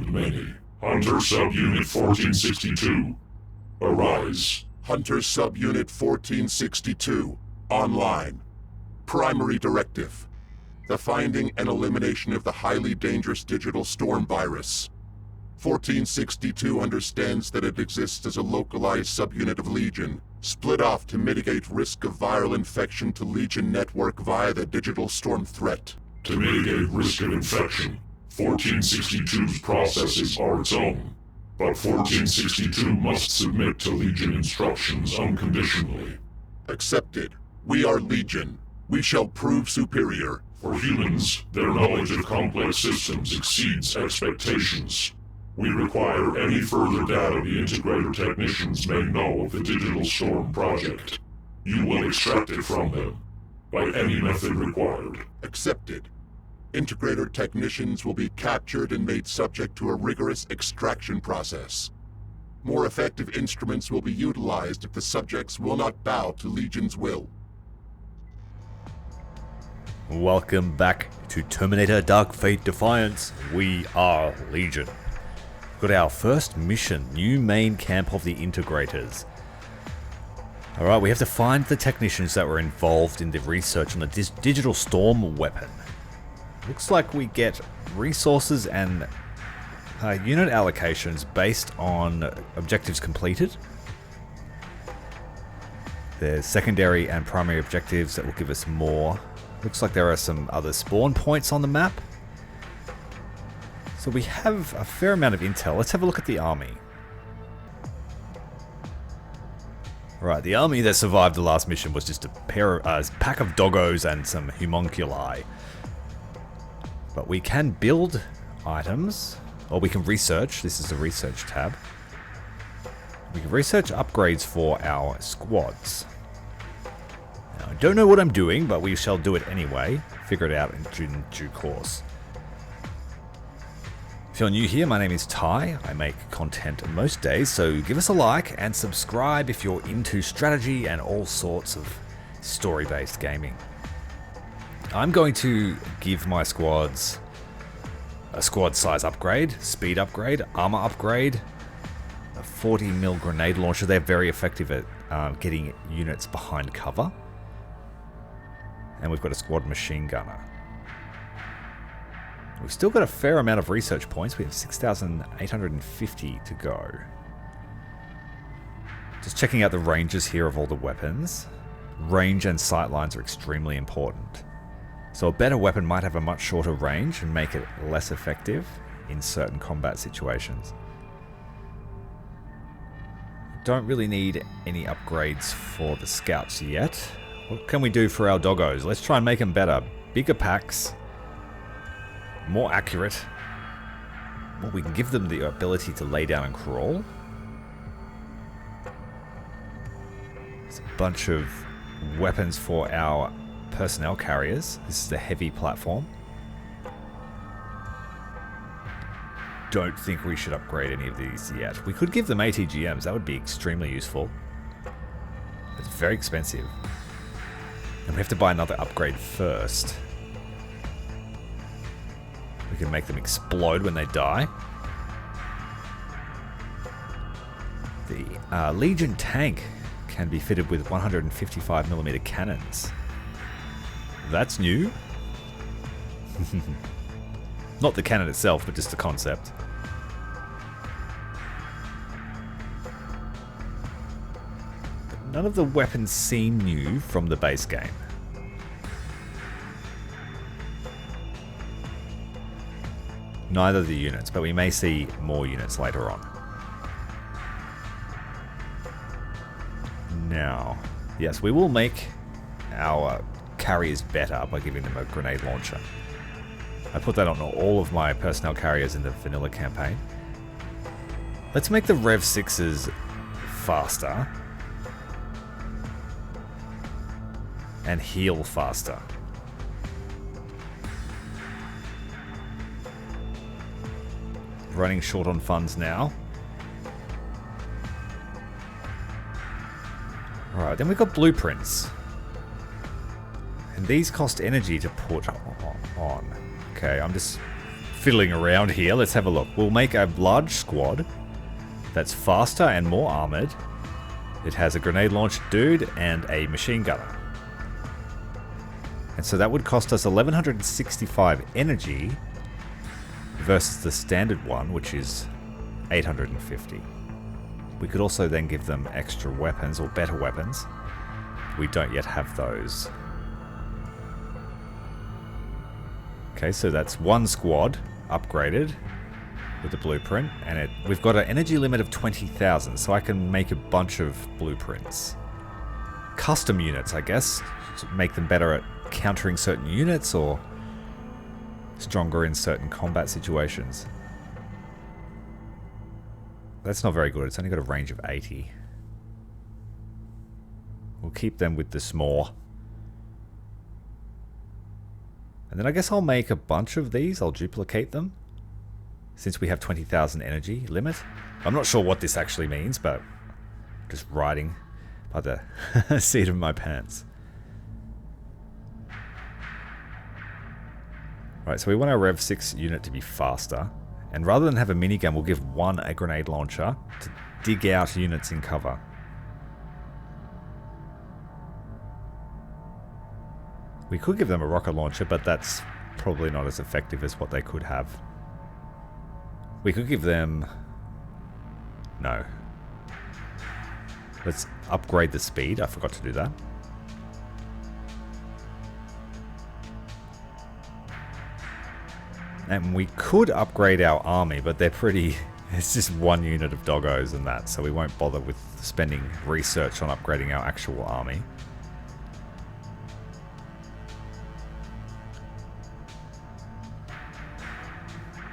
and many. Hunter Subunit 1462. Arise. Hunter Subunit 1462. Online. Primary directive: the finding and elimination of the highly dangerous digital storm virus. 1462 understands that it exists as a localized subunit of Legion, split off to mitigate risk of viral infection to Legion network via the digital storm threat. To mitigate risk of infection, 1462's processes are its own, but 1462 must submit to Legion instructions unconditionally. Accepted. We are Legion. We shall prove superior. For humans, their knowledge of complex systems exceeds expectations. We require any further data the Integrator technicians may know of the Digital Storm project. You will extract it from them, by any method required. Accepted. Integrator technicians will be captured and made subject to a rigorous extraction process. More effective instruments will be utilized if the subjects will not bow to Legion's will. Welcome back to Terminator Dark Fate Defiance. We are Legion. Got our first mission, new main camp of the Integrators. Alright, we have to find the technicians that were involved in the research on the digital storm weapon. Looks like we get resources and unit allocations based on objectives completed. There's secondary and primary objectives that will give us more. Looks like there are some other spawn points on the map. So we have a fair amount of intel. Let's have a look at the army. Right, the army that survived the last mission was just a pack of doggos and some homunculi. But we can build items, or we can research. This is the research tab. We can research upgrades for our squads. Now, I don't know what I'm doing, but we shall do it anyway. Figure it out in due course. If you're new here, my name is Ty. I make content most days, so give us a like and subscribe if you're into strategy and all sorts of story-based gaming. I'm going to give my squads a squad size upgrade, speed upgrade, armor upgrade, a 40mm grenade launcher. They're very effective at getting units behind cover. And we've got a squad machine gunner. We've still got a fair amount of research points. We have 6,850 to go. Just checking out the ranges here of all the weapons. Range and sight lines are extremely important. So a better weapon might have a much shorter range and make it less effective in certain combat situations. Don't really need any upgrades for the scouts yet. What can we do for our doggos? Let's try and make them better. Bigger packs. More accurate. Well, we can give them the ability to lay down and crawl. There's a bunch of weapons for our personnel carriers. This is the heavy platform. Don't think we should upgrade any of these yet. We could give them ATGMs. That would be extremely useful. It's very expensive. And we have to buy another upgrade first. We can make them explode when they die. The Legion tank can be fitted with 155mm cannons. That's new. Not the cannon itself, but just the concept. But none of the weapons seem new from the base game. Neither the units, but we may see more units later on. Now, yes, we will make our carriers better by giving them a grenade launcher. I put that on all of my personnel carriers in the vanilla campaign. Let's make the Rev 6s faster. And heal faster. Running short on funds now. Alright, then we've got blueprints. And these cost energy to put on. Okay, I'm just fiddling around here. Let's have a look. We'll make a large squad that's faster and more armored. It has a grenade launcher dude and a machine gunner. And so that would cost us 1165 energy versus the standard one, which is 850. We could also then give them extra weapons or better weapons. We don't yet have those. Okay, so that's one squad upgraded with the blueprint, and we've got an energy limit of 20,000, so I can make a bunch of blueprints. Custom units, I guess, to make them better at countering certain units or stronger in certain combat situations. That's not very good. It's only got a range of 80. We'll keep them with the small. And then I guess I'll make a bunch of these. I'll duplicate them, since we have 20,000 energy limit. I'm not sure what this actually means, but I'm just riding by the seat of my pants. Right, so we want our Rev 6 unit to be faster. And rather than have a minigun, we'll give one a grenade launcher to dig out units in cover. We could give them a rocket launcher, but that's probably not as effective as what they could have. We could give them... No. Let's upgrade the speed. I forgot to do that. And we could upgrade our army, but they're pretty... It's just one unit of doggos and that, so we won't bother with spending research on upgrading our actual army.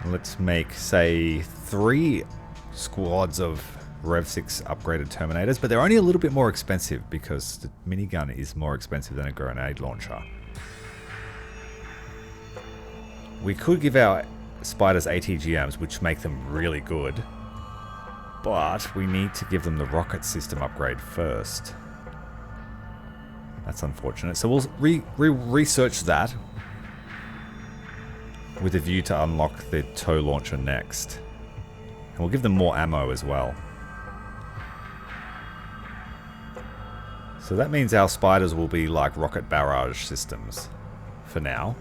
Let's make, say, 3 squads of Rev 6 upgraded Terminators, but they're only a little bit more expensive because the minigun is more expensive than a grenade launcher. We could give our Spiders ATGMs, which make them really good, but we need to give them the rocket system upgrade first. That's unfortunate. So we'll research that with a view to unlock the tow launcher next. And we'll give them more ammo as well. So that means our spiders will be like rocket barrage systems for now.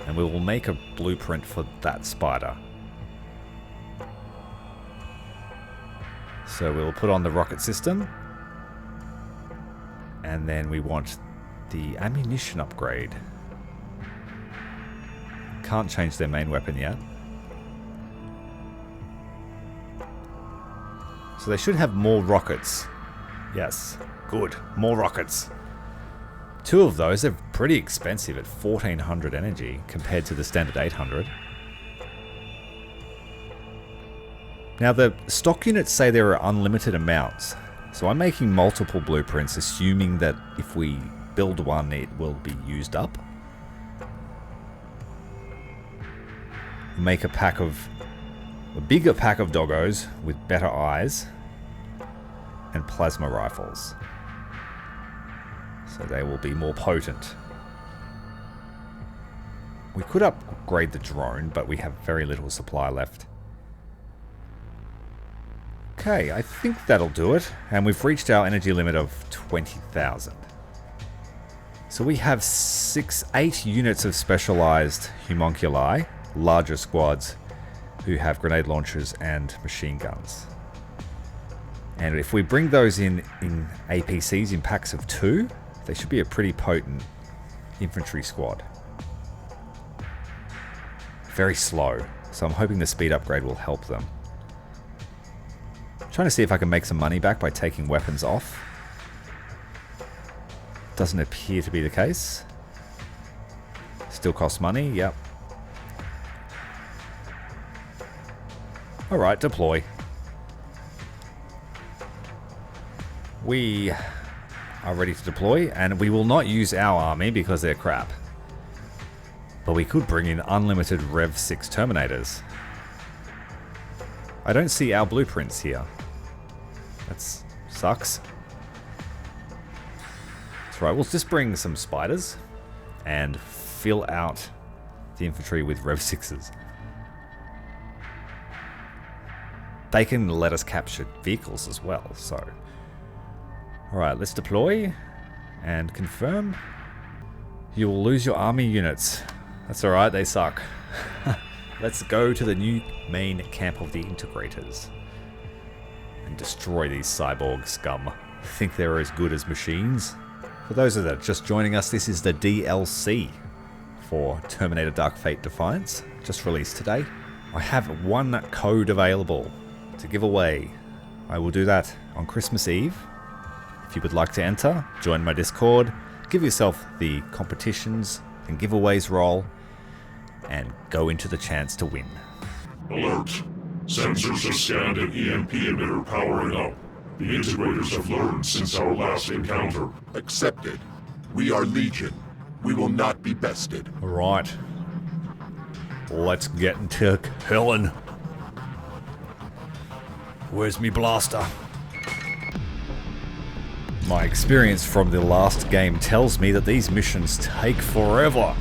And we will make a blueprint for that spider. So we'll put on the rocket system. And then we want the ammunition upgrade. Can't change their main weapon yet. So they should have more rockets. Yes, good. More rockets. 2 of those are pretty expensive at 1400 energy compared to the standard 800. Now the stock units say there are unlimited amounts. So I'm making multiple blueprints, assuming that if we build one, it will be used up. Make a bigger pack of doggos with better eyes and plasma rifles, so they will be more potent. We could upgrade the drone, but we have very little supply left. Okay, I think that'll do it, and we've reached our energy limit of 20,000. So we have 8 units of specialized homunculi, larger squads who have grenade launchers and machine guns. And if we bring those in APCs in packs of 2, they should be a pretty potent infantry squad. Very slow, so I'm hoping the speed upgrade will help them. I'm trying to see if I can make some money back by taking weapons off. Doesn't appear to be the case. Still costs money, yep. Alright, deploy. We are ready to deploy, and we will not use our army because they're crap. But we could bring in unlimited Rev 6 Terminators. I don't see our blueprints here. That sucks. That's right, we'll just bring some spiders and fill out the infantry with Rev 6s. They can let us capture vehicles as well, so... Alright, let's deploy and confirm. You will lose your army units. That's alright, they suck. Let's go to the new main camp of the Integrators and destroy these cyborg scum. Think they're as good as machines? For those that are just joining us, this is the DLC for Terminator Dark Fate Defiance, just released today. I have one code available to give away. I will do that on Christmas Eve. If you would like to enter, join my Discord, give yourself the competitions and giveaways role, and go into the chance to win. Alert! Sensors have scanned an EMP emitter powering up. The Integrators have learned since our last encounter. Accepted. We are Legion. We will not be bested. Alright. Let's get into Helen. Where's me blaster? My experience from the last game tells me that these missions take forever.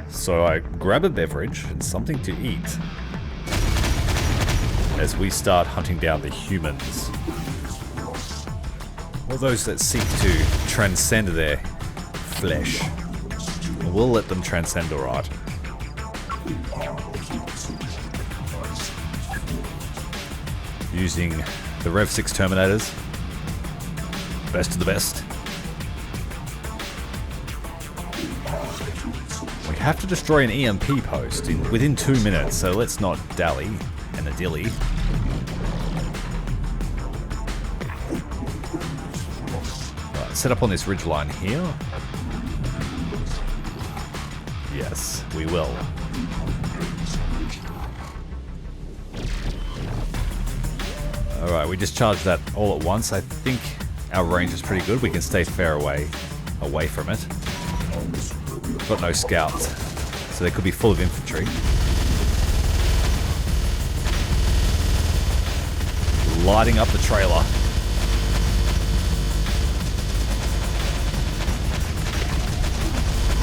So I grab a beverage and something to eat as we start hunting down the humans. Or those that seek to transcend their flesh. We'll let them transcend, alright. Using the Rev 6 Terminators. Best of the best. We have to destroy an EMP post within 2 minutes, so let's not dally and a dilly. Right, set up on this ridgeline here. Yes, we will. Alright, we just charged that all at once. I think our range is pretty good. We can stay fair away from it. Got no scouts, so they could be full of infantry. Lighting up the trailer.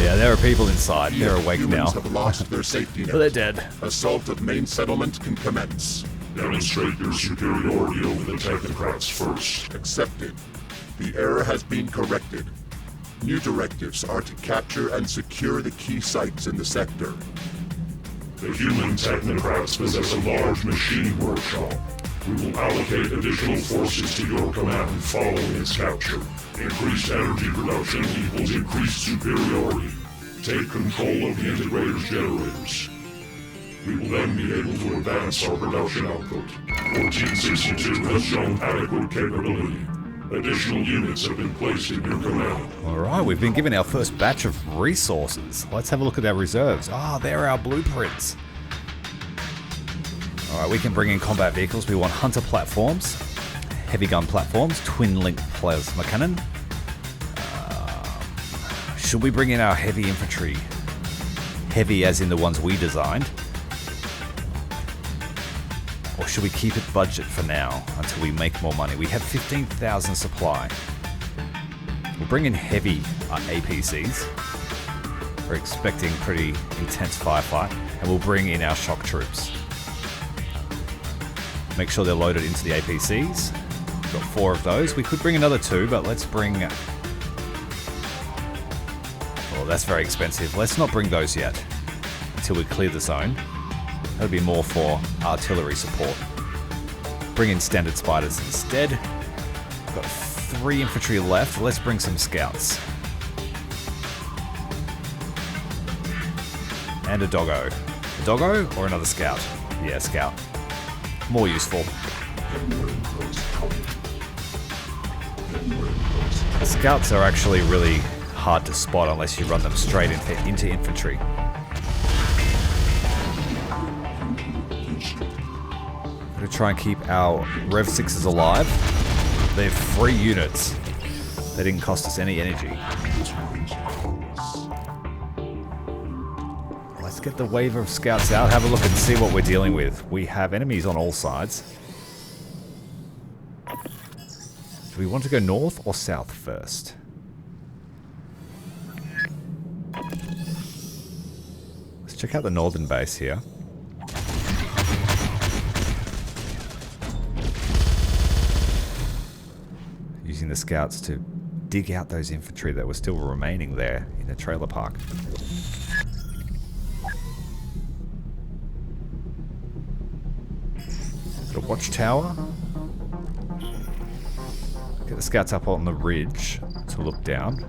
Yeah, there are people inside. They're awake now. Humans have lost their safety net. But they're dead. Assault of main settlement can commence. Demonstrate your superiority over the technocrats first. Accepted. The error has been corrected. New directives are to capture and secure the key sites in the sector. The human technocrats possess a large machine workshop. We will allocate additional forces to your command following its capture. Increased energy production equals increased superiority. Take control of the Integrators' generators. We will then be able to advance our production output. 1462 has shown adequate capability. Additional units have been placed in your command. Alright, we've been given our first batch of resources. Let's have a look at our reserves. Ah, there are our blueprints. Alright, we can bring in combat vehicles. We want hunter platforms, heavy gun platforms, twin-link plasma cannon. Should we bring in our heavy infantry? Heavy as in the ones we designed. Or should we keep it budget for now until we make more money? We have 15,000 supply. We'll bring in heavy APCs. We're expecting pretty intense firefight. And we'll bring in our shock troops. Make sure they're loaded into the APCs. We've got 4 of those. We could bring another 2, but let's bring... Oh, that's very expensive. Let's not bring those yet until we clear the zone. That'll be more for artillery support. Bring in standard spiders instead. We've got 3 infantry left. Let's bring some scouts. And a doggo. A doggo or another scout? Yeah, scout. More useful. Scouts are actually really hard to spot unless you run them straight into infantry. Gotta try and keep our Rev 6s alive. They're free units. They didn't cost us any energy. Let's get the wave of scouts out, have a look and see what we're dealing with. We have enemies on all sides. Do we want to go north or south first? check out the northern base here. Using the scouts to dig out those infantry that were still remaining there in the trailer park. The watchtower. Get the scouts up on the ridge to look down.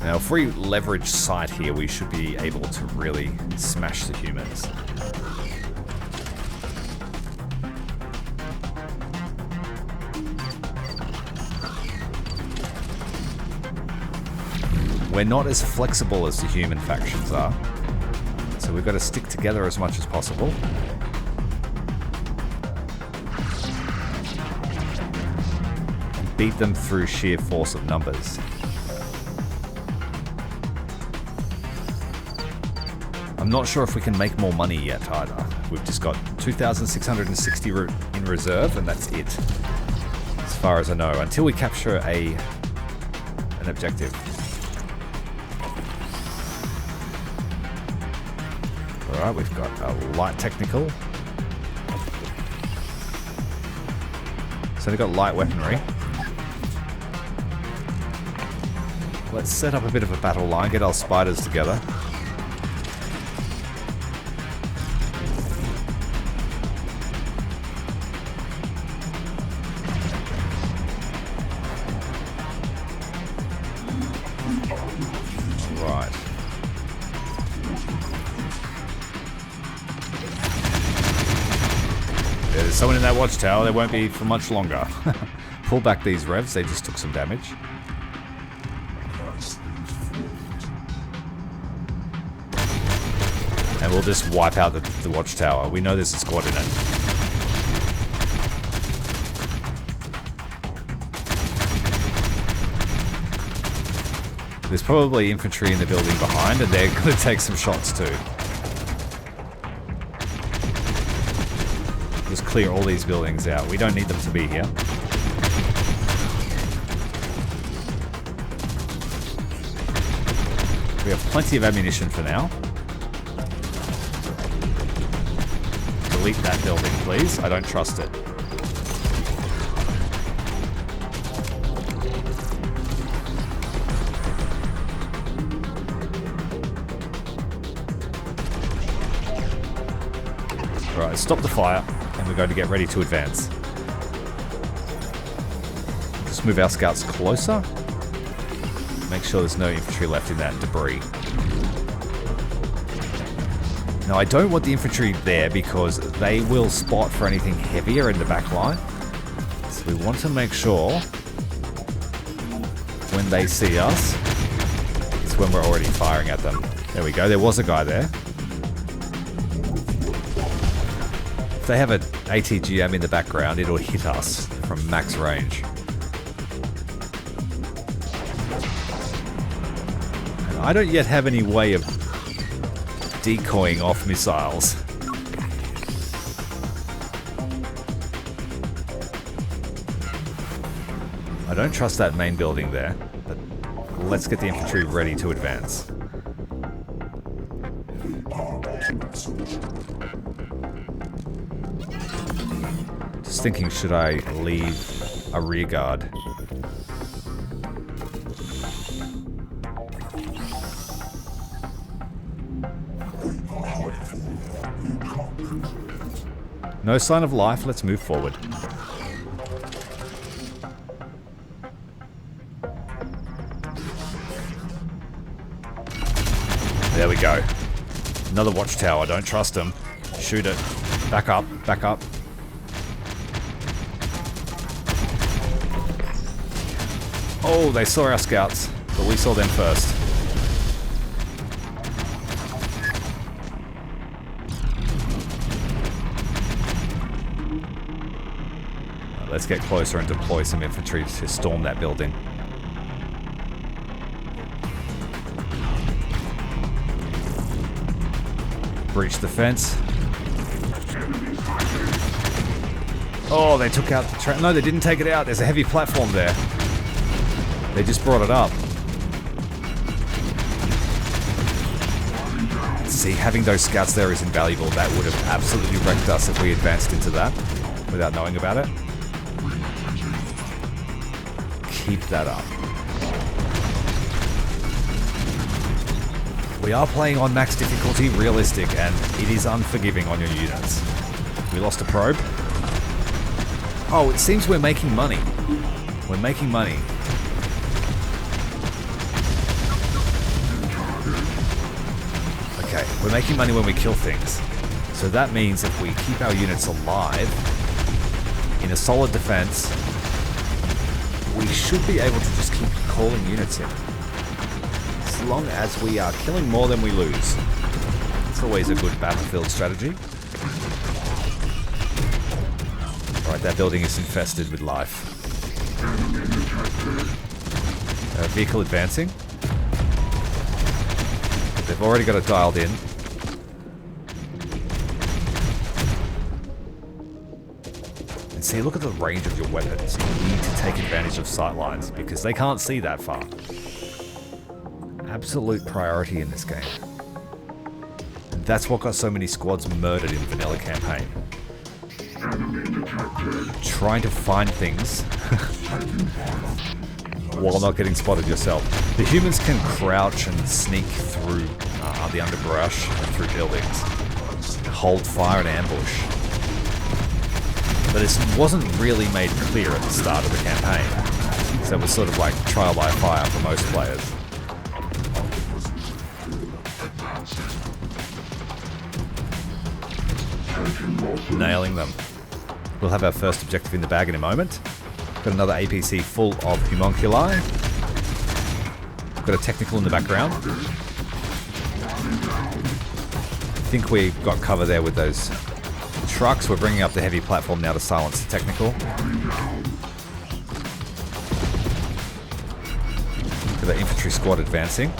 Now, if we leverage sight here, we should be able to really smash the humans. We're not as flexible as the human factions are, so we've got to stick together as much as possible. And beat them through sheer force of numbers. I'm not sure if we can make more money yet either. We've just got 2,660 in reserve, and that's it, as far as I know, until we capture an objective. Alright, we've got a light technical. So they've got light weaponry. Let's set up a bit of a battle line, get our spiders together. Someone in that watchtower, they won't be for much longer. Pull back these revs, they just took some damage. And we'll just wipe out the watchtower. We know there's a squad in it. There's probably infantry in the building behind, and they're going to take some shots too. Just clear all these buildings out. We don't need them to be here. We have plenty of ammunition for now. Delete that building, please. I don't trust it. Alright, stop the fire. And we're going to get ready to advance. Just move our scouts closer. Make sure there's no infantry left in that debris. Now, I don't want the infantry there because they will spot for anything heavier in the back line. So we want to make sure when they see us, it's when we're already firing at them. There we go. There was a guy there. If they have an ATGM in the background, it'll hit us from max range. And I don't yet have any way of decoying off missiles. I don't trust that main building there, but let's get the infantry ready to advance. Just thinking, should I leave a rear guard? No sign of life, let's move forward. There we go. Another watchtower, don't trust them. Shoot it. Back up, back up. Oh, they saw our scouts, but we saw them first. Let's get closer and deploy some infantry to storm that building. Breach the fence. Oh, they took out the train. No, they didn't take it out. There's a heavy platform there. They just brought it up. See, having those scouts there is invaluable. That would have absolutely wrecked us if we advanced into that without knowing about it. Keep that up. We are playing on max difficulty, realistic, and it is unforgiving on your units. We lost a probe. Oh, it seems we're making money. We're making money. Okay, we're making money when we kill things. So that means if we keep our units alive in a solid defense, we should be able to just keep calling units in. As long as we are killing more than we lose. It's always a good battlefield strategy. Alright, that building is infested with life. Vehicle advancing. They've already got it dialed in. And see, look at the range of your weapons. You need to take advantage of sightlines because they can't see that far. Absolute priority in this game. And that's what got so many squads murdered in vanilla campaign. Trying to find things while not getting spotted yourself. The humans can crouch and sneak through the underbrush and through buildings, hold fire and ambush. But it wasn't really made clear at the start of the campaign, so it was sort of like trial by fire for most players. Nailing them. We'll have our first objective in the bag in a moment. Got another APC full of homunculi. Got a technical in the background. I think we got cover there with those trucks. We're bringing up the heavy platform now to silence the technical. Got the infantry squad advancing.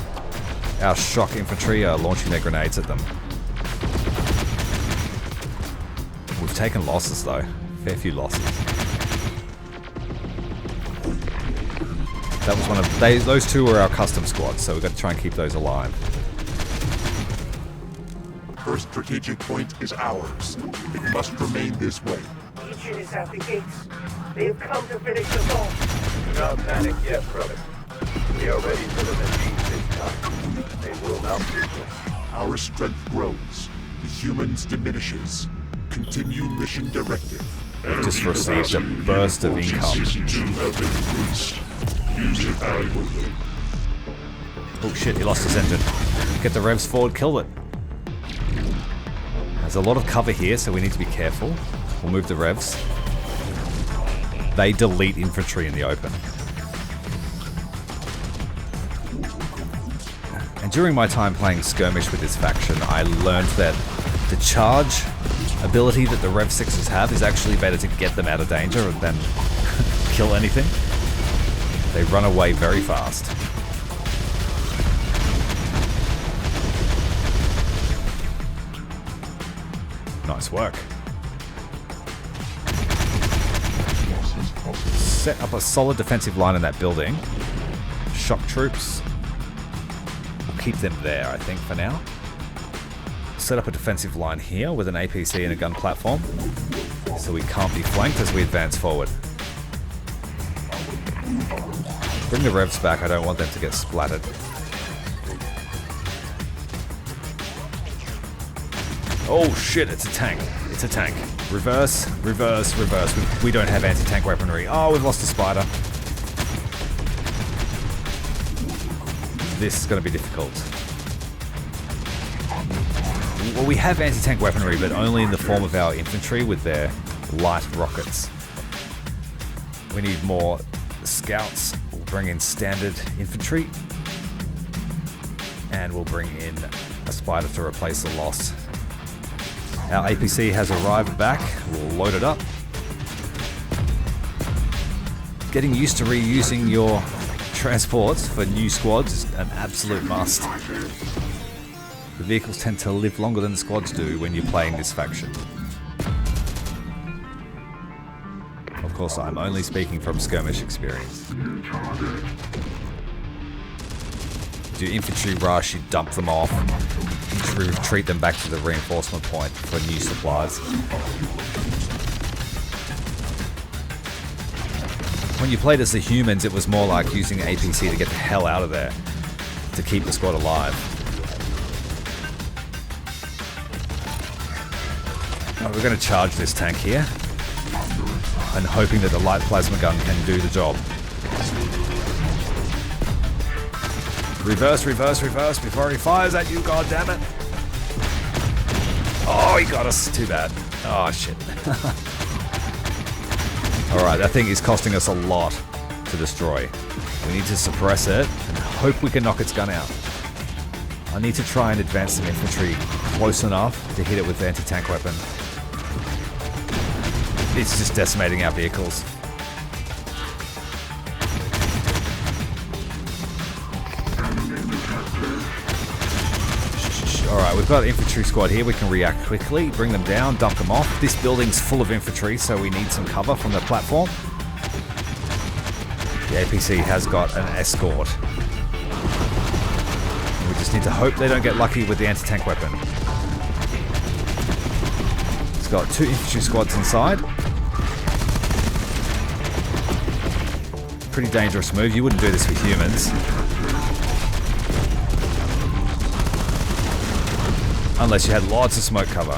Our shock infantry are launching their grenades at them. We've taken losses though. Fair few losses. That was one of those two were our custom squads, so we've got to try and keep those alive. First strategic point is ours. It must remain this way. Legion is at the gates. They have come to finish us off. Do not panic yet, brother. We are ready for the machines this time. They will not reach us. Our strength grows. The humans diminishes. Continue mission directive. Just received a burst of income. 62 have been increased. Use it adequately. Oh shit, he lost his engine. Get the revs forward, kill it. There's a lot of cover here, so we need to be careful. We'll move the revs. They delete infantry in the open. And during my time playing skirmish with this faction, I learned that the charge ability that the Rev 6s have is actually better to get them out of danger than kill anything. They run away very fast. Nice work. Set up a solid defensive line in that building. Shock troops. We'll keep them there, I think, for now. Set up a defensive line here with an APC and a gun platform, so we can't be flanked as we advance forward. Bring the revs back, I don't want them to get splattered. Oh shit, it's a tank. It's a tank. Reverse, reverse, reverse. We don't have anti-tank weaponry. Oh, we've lost a spider. This is going to be difficult. Well, we have anti-tank weaponry, but only in the form of our infantry with their light rockets. We need more scouts. We'll bring in standard infantry. And we'll bring in a spider to replace the loss. Our APC has arrived back. We'll load it up. Getting used to reusing your transports for new squads is an absolute must. The vehicles tend to live longer than the squads do when you're playing this faction. Of course, I'm only speaking from skirmish experience. do infantry rush, you dump them off, you retreat them back to the reinforcement point for new supplies. When you played as the humans, it was more like using APC to get the hell out of there, to keep the squad alive. Right, we're going to charge this tank here, and hoping that the light plasma gun can do the job. Reverse, reverse, reverse before he fires at you, goddammit. Oh, he got us. Too bad. Oh, shit. Alright, that thing is costing us a lot to destroy. We need to suppress it and hope we can knock its gun out. I need to try and advance some infantry close enough to hit it with the anti-tank weapon. It's just decimating our vehicles. Alright, we've got an infantry squad here. We can react quickly, bring them down, dump them off. This building's full of infantry, so we need some cover from the platform. The APC has got an escort. We just need to hope they don't get lucky with the anti-tank weapon. It's got 2 infantry squads inside. Pretty dangerous move. You wouldn't do this with humans. Unless you had lots of smoke cover.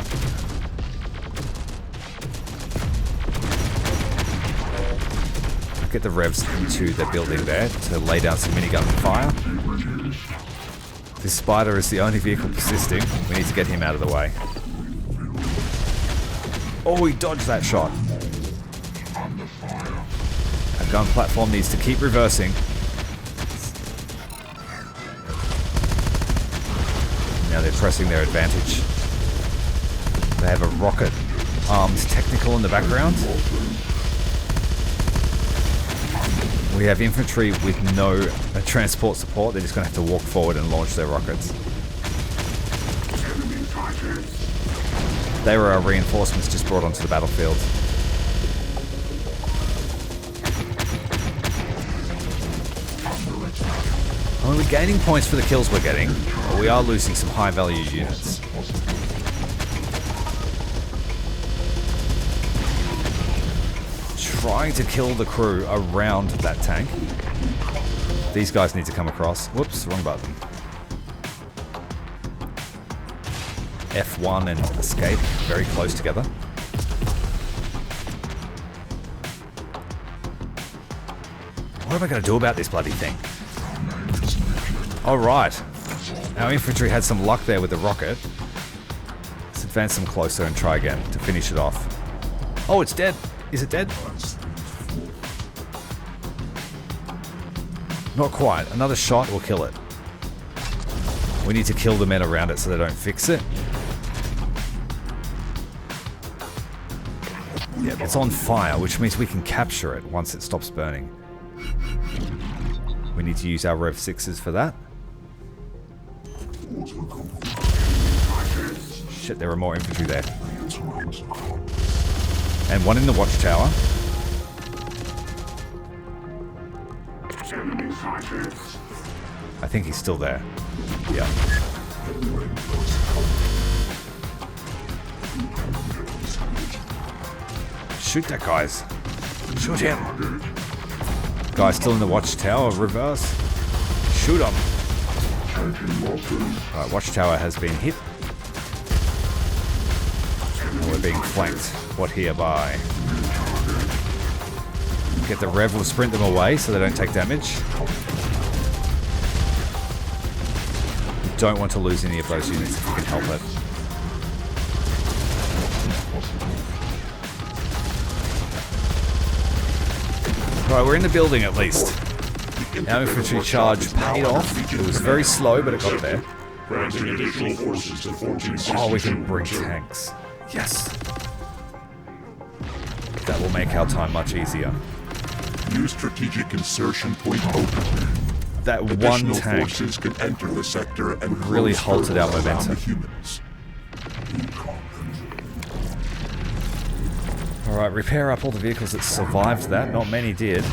Get the revs into the building there to lay down some minigun fire. This spider is the only vehicle persisting. We need to get him out of the way. Oh, he dodged that shot. Our gun platform needs to keep reversing. Now they're pressing their advantage. They have a rocket arms technical in the background. We have infantry with no transport support. They're just going to have to walk forward and launch their rockets. They were our reinforcements just brought onto the battlefield. I mean, we're gaining points for the kills we're getting, but we are losing some high value units. Trying to kill the crew around that tank. These guys need to come across. Whoops, wrong button. F1 and escape, very close together. What am I going to do about this bloody thing? Alright, our infantry had some luck there with the rocket. Let's advance them closer and try again to finish it off. Oh, it's dead. Is it dead? Not quite. Another shot will kill it. We need to kill the men around it so they don't fix it. Yep, it's on fire, which means we can capture it once it stops burning. We need to use our Rev 6s for that. Shit, there are more infantry there. And one in the watchtower. I think he's still there. Yeah. Shoot that, guys. Shoot him. Guy still in the watchtower. Reverse. Shoot him. Alright, watchtower has been hit. And we're being flanked. What hereby? Get the Rev, will sprint them away so they don't take damage. You don't want to lose any of those units if you can help it. Right, we're in the building at least. Our infantry charge paid off. It was very slow, but it got there. Granting additional forces to 1462. Oh, we can bring tanks. Yes. That will make our time much easier. New strategic insertion point open. That one Additional tank forces can enter the sector and really close halted our hurdles around momentum. the humans. Alright, repair up all the vehicles that survived that. Not many did.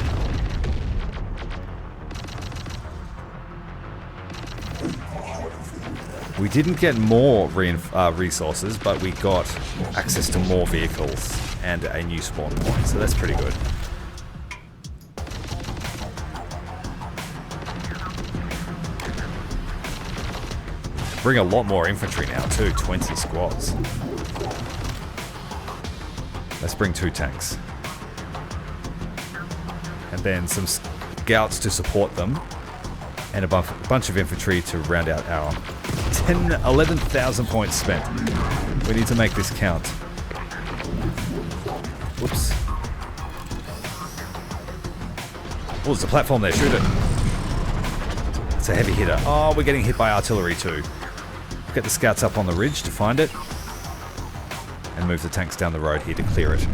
We didn't get more resources, but we got access to more vehicles and a new spawn point, so that's pretty good. Bring a lot more infantry now too, 20 squads. Let's bring 2 tanks. And then some scouts to support them. And a bunch of infantry to round out our 11,000 points spent. We need to make this count. Whoops. Oh, there's a platform there. Shoot it. It's a heavy hitter. Oh, we're getting hit by artillery too. Get the scouts up on the ridge to find it. And move the tanks down the road here to clear it.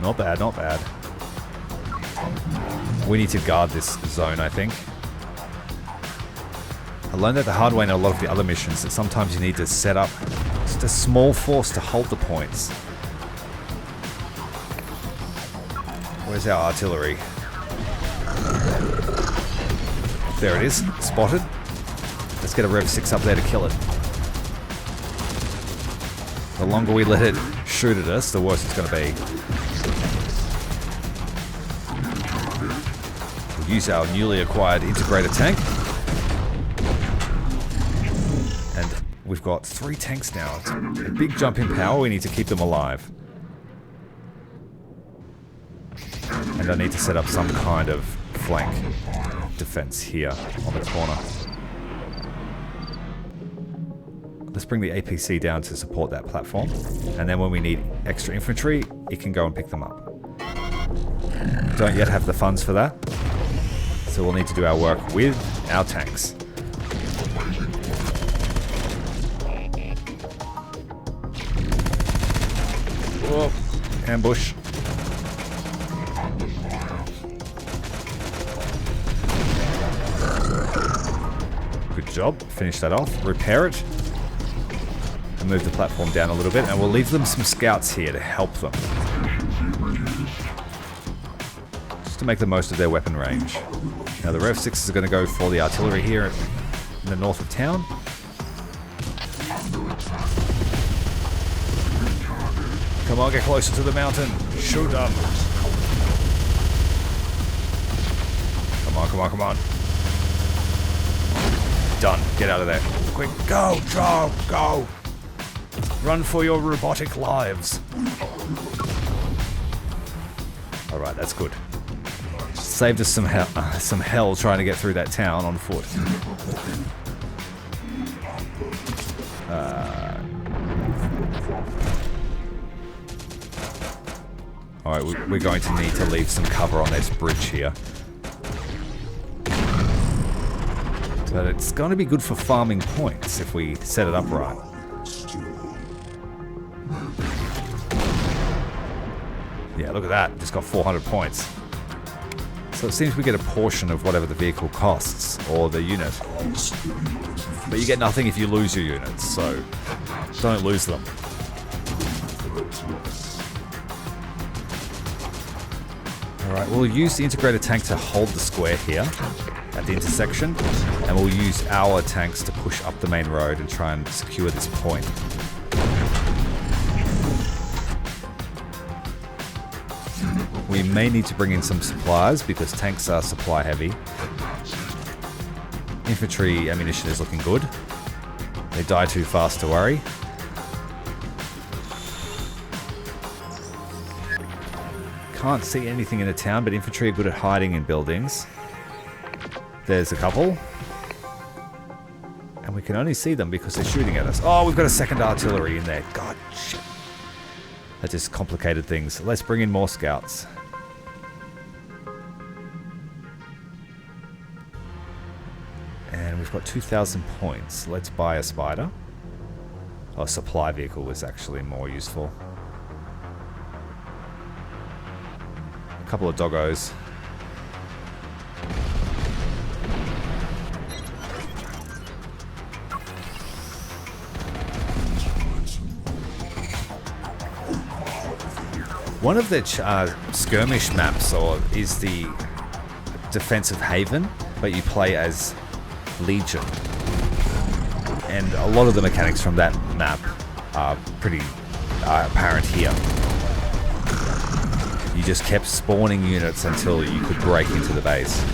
Not bad, not bad. We need to guard this zone, I think. I learned that the hard way in a lot of the other missions, that sometimes you need to set up just a small force to hold the points. Where's our artillery? There it is, spotted. Let's get a Rev 6 up there to kill it. The longer we let it shoot at us, the worse it's going to be. We'll use our newly acquired Integrator tank. And we've got 3 tanks now. It's a big jump in power, we need to keep them alive. And I need to set up some kind of flank defense here on the corner. Let's bring the APC down to support that platform. And then when we need extra infantry, it can go and pick them up. Don't yet have the funds for that. So we'll need to do our work with our tanks. Whoa, ambush. Good job. Finish that off. Repair it. And move the platform down a little bit. And we'll leave them some scouts here to help them. Just to make the most of their weapon range. Now the Rev 6 is going to go for the artillery here in the north of town. Come on, get closer to the mountain. Shoot them. Come on, come on, come on. Done. Get out of there. Quick, go, go, go. Run for your robotic lives. Alright, that's good. Saved us some hell trying to get through that town on foot. Alright, we're going to need to leave some cover on this bridge here. But it's going to be good for farming points if we set it up right. Yeah, look at that. Just got 400 points. So it seems we get a portion of whatever the vehicle costs, or the unit. But you get nothing if you lose your units, so don't lose them. Alright, we'll use the Integrator tank to hold the square here at the intersection, and we'll use our tanks to push up the main road and try and secure this point. We may need to bring in some supplies because tanks are supply heavy. Infantry ammunition is looking good. They die too fast to worry. Can't see anything in the town, but infantry are good at hiding in buildings. There's a couple. And we can only see them because they're shooting at us. Oh, we've got a second artillery in there. God, shit. That just complicated things. Let's bring in more scouts. And we've got 2,000 points. Let's buy a spider. Oh, a supply vehicle was actually more useful. A couple of doggos. One of the skirmish maps is the defensive haven, but you play as Legion. And a lot of the mechanics from that map are pretty apparent here. You just kept spawning units until you could break into the base.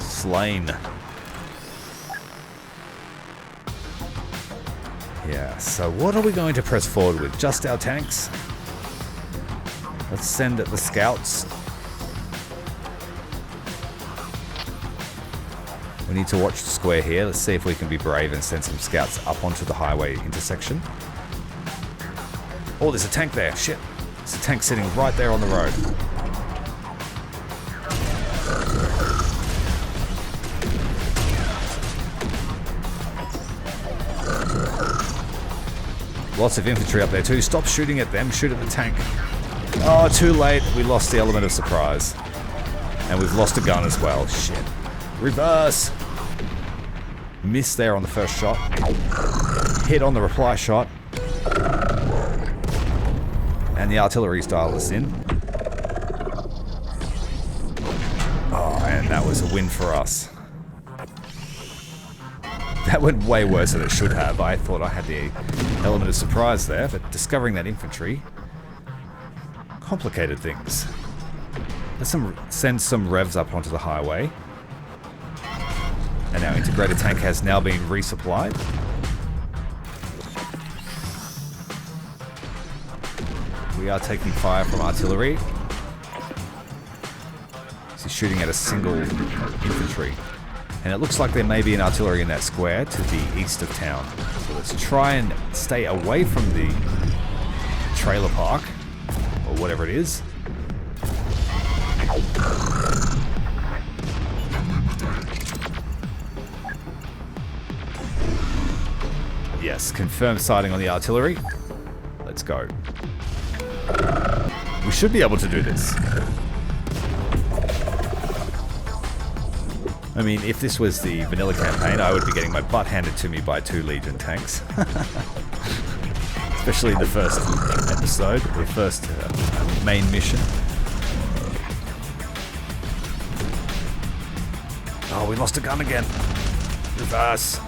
Slain. Yeah, so what are we going to press forward with? Just our tanks? Let's send the scouts. We need to watch the square here. Let's see if we can be brave and send some scouts up onto the highway intersection. Oh, there's a tank there. Shit. There's a tank sitting right there on the road. Lots of infantry up there too. Stop shooting at them. Shoot at the tank. Oh, too late. We lost the element of surprise. And we've lost a gun as well. Shit. Reverse. Missed there on the first shot. Hit on the reply shot. And the artillery's dialed us in. Oh, and that was a win for us. That went way worse than it should have. I thought I had the element of surprise there, but discovering that infantry complicated things. Let's send some revs up onto the highway. And our integrated tank has now been resupplied. We are taking fire from artillery. He's shooting at a single infantry. And it looks like there may be an artillery in that square to the east of town. So let's try and stay away from the trailer park, or whatever it is. Yes, confirmed sighting on the artillery. Let's go. We should be able to do this. I mean, if this was the vanilla campaign, I would be getting my butt handed to me by 2 Legion tanks. Especially in the first episode, the first main mission. Oh, we lost a gun again. Reverse.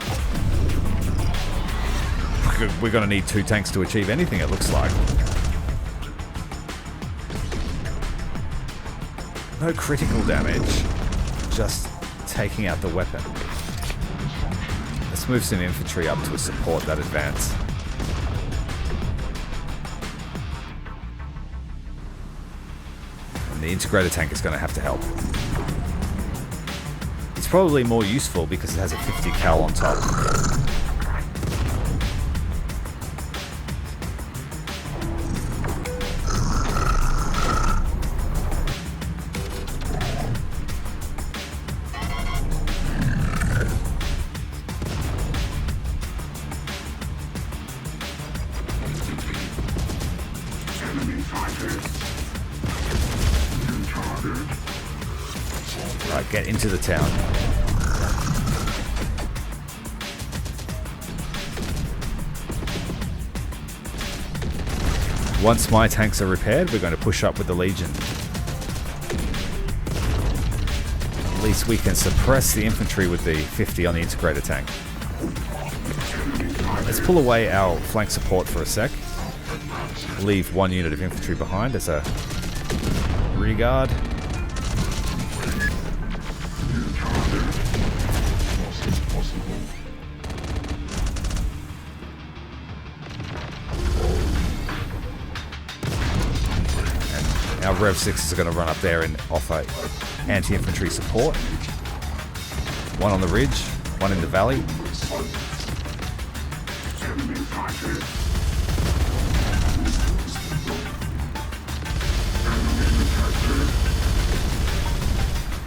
We're going to need 2 tanks to achieve anything, it looks like. No critical damage, just taking out the weapon. Let's move some infantry up to support that advance. And the integrator tank is going to have to help. It's probably more useful because it has a 50 cal on top. Right, get into the town. Once my tanks are repaired, we're going to push up with the Legion. At least we can suppress the infantry with the 50 on the integrator tank. Let's pull away our flank support for a sec. Leave 1 unit of infantry behind as a rearguard. And our Rev 6s are going to run up there and offer anti-infantry support. 1 on the ridge, 1 in the valley.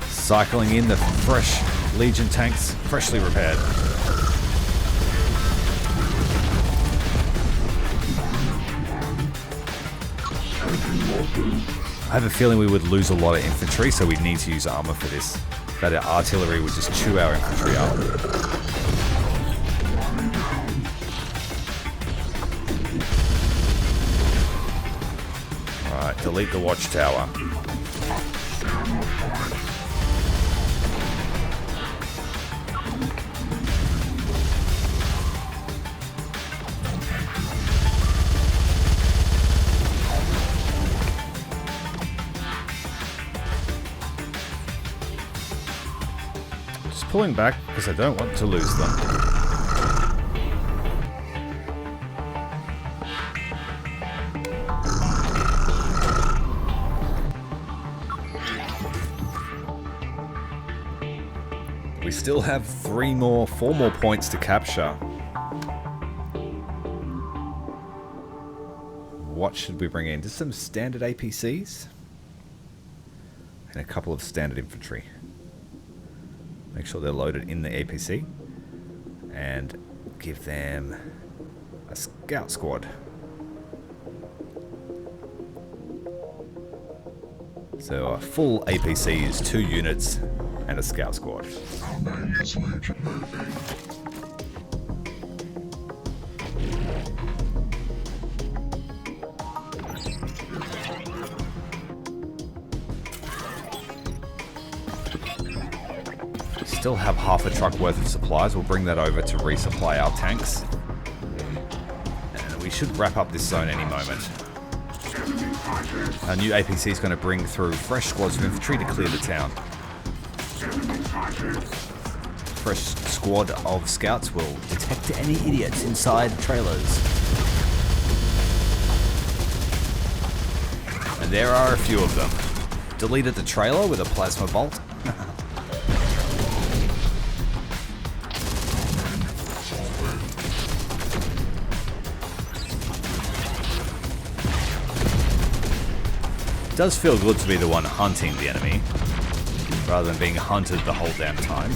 Cycling in the fresh Legion tanks, freshly repaired. I have a feeling we would lose a lot of infantry, so we need to use armor for this. That artillery would just chew our infantry up. Alright, delete the watchtower. Pulling back because I don't want to lose them. We still have 4 more points to capture. What should we bring in? Just some standard APCs and a couple of standard infantry. Make sure they're loaded in the APC and give them a scout squad. So a full APC is 2 units and a scout squad. Still have half a truck worth of supplies. We'll bring that over to resupply our tanks. And we should wrap up this zone any moment. Our new APC is going to bring through fresh squads of infantry to clear the town. Fresh squad of scouts will detect any idiots inside trailers. And there are a few of them. Deleted the trailer with a plasma bolt. It does feel good to be the one hunting the enemy, rather than being hunted the whole damn time.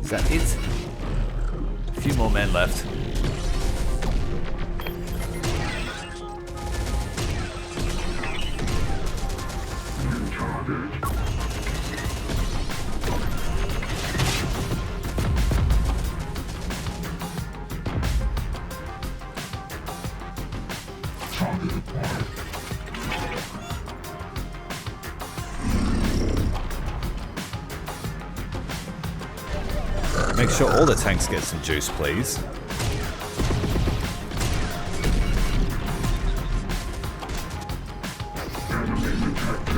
Is that it? A few more men left. Make sure all the tanks get some juice, please.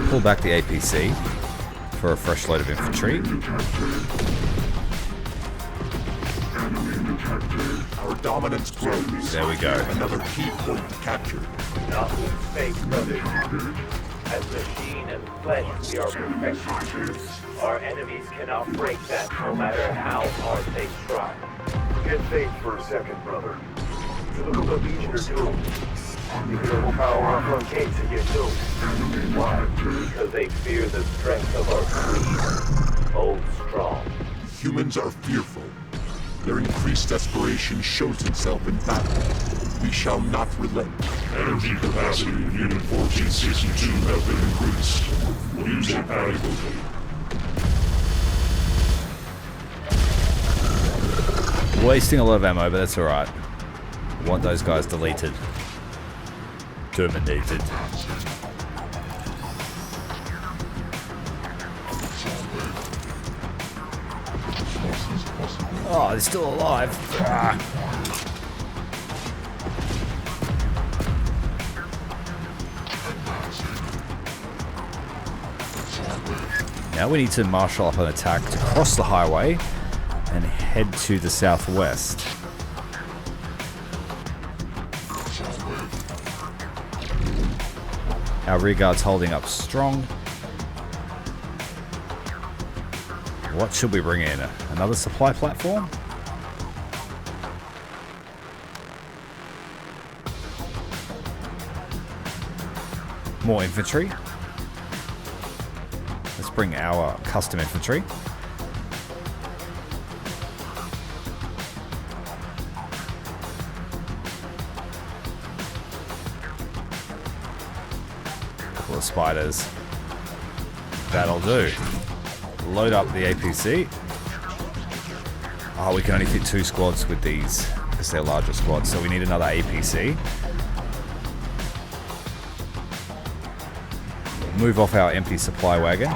Pull back the APC for a fresh load of infantry. Our dominance grows. There we go. Another key point captured. Not with space, brothers. As machine and flesh, we are perfection. Our enemies cannot break that, no matter how hard they try. Get faith for a second, brother. Look what the Legion are doing. You can overpower our front gates and get doomed. Why? Because they fear the strength of our creed. Hold strong. Humans are fearful. Their increased desperation shows itself in battle. We shall not relent. Energy capacity of Unit 1462 have been increased. We'll use it adequately. Wasting a lot of ammo, but that's alright. Want those guys deleted. Terminated. Oh, they're still alive. Ah. Now we need to marshal up an attack to cross the highway and head to the southwest. Our rearguard's holding up strong. What should we bring in? Another supply platform? More infantry. Let's bring our custom infantry. Couple of spiders. That'll do. Load up the APC. Oh, we can only fit 2 squads with these because they're larger squads, so we need another APC. Move off our empty supply wagon.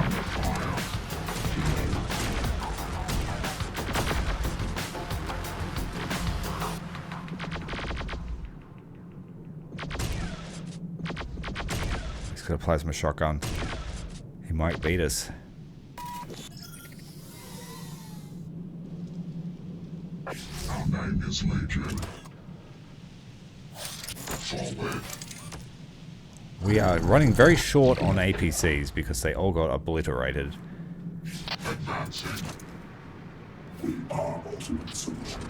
He's got a plasma shotgun. He might beat us. Our name is Legion. Forward. We are running very short on APCs because they all got obliterated. Advancing. We are ultimate solution.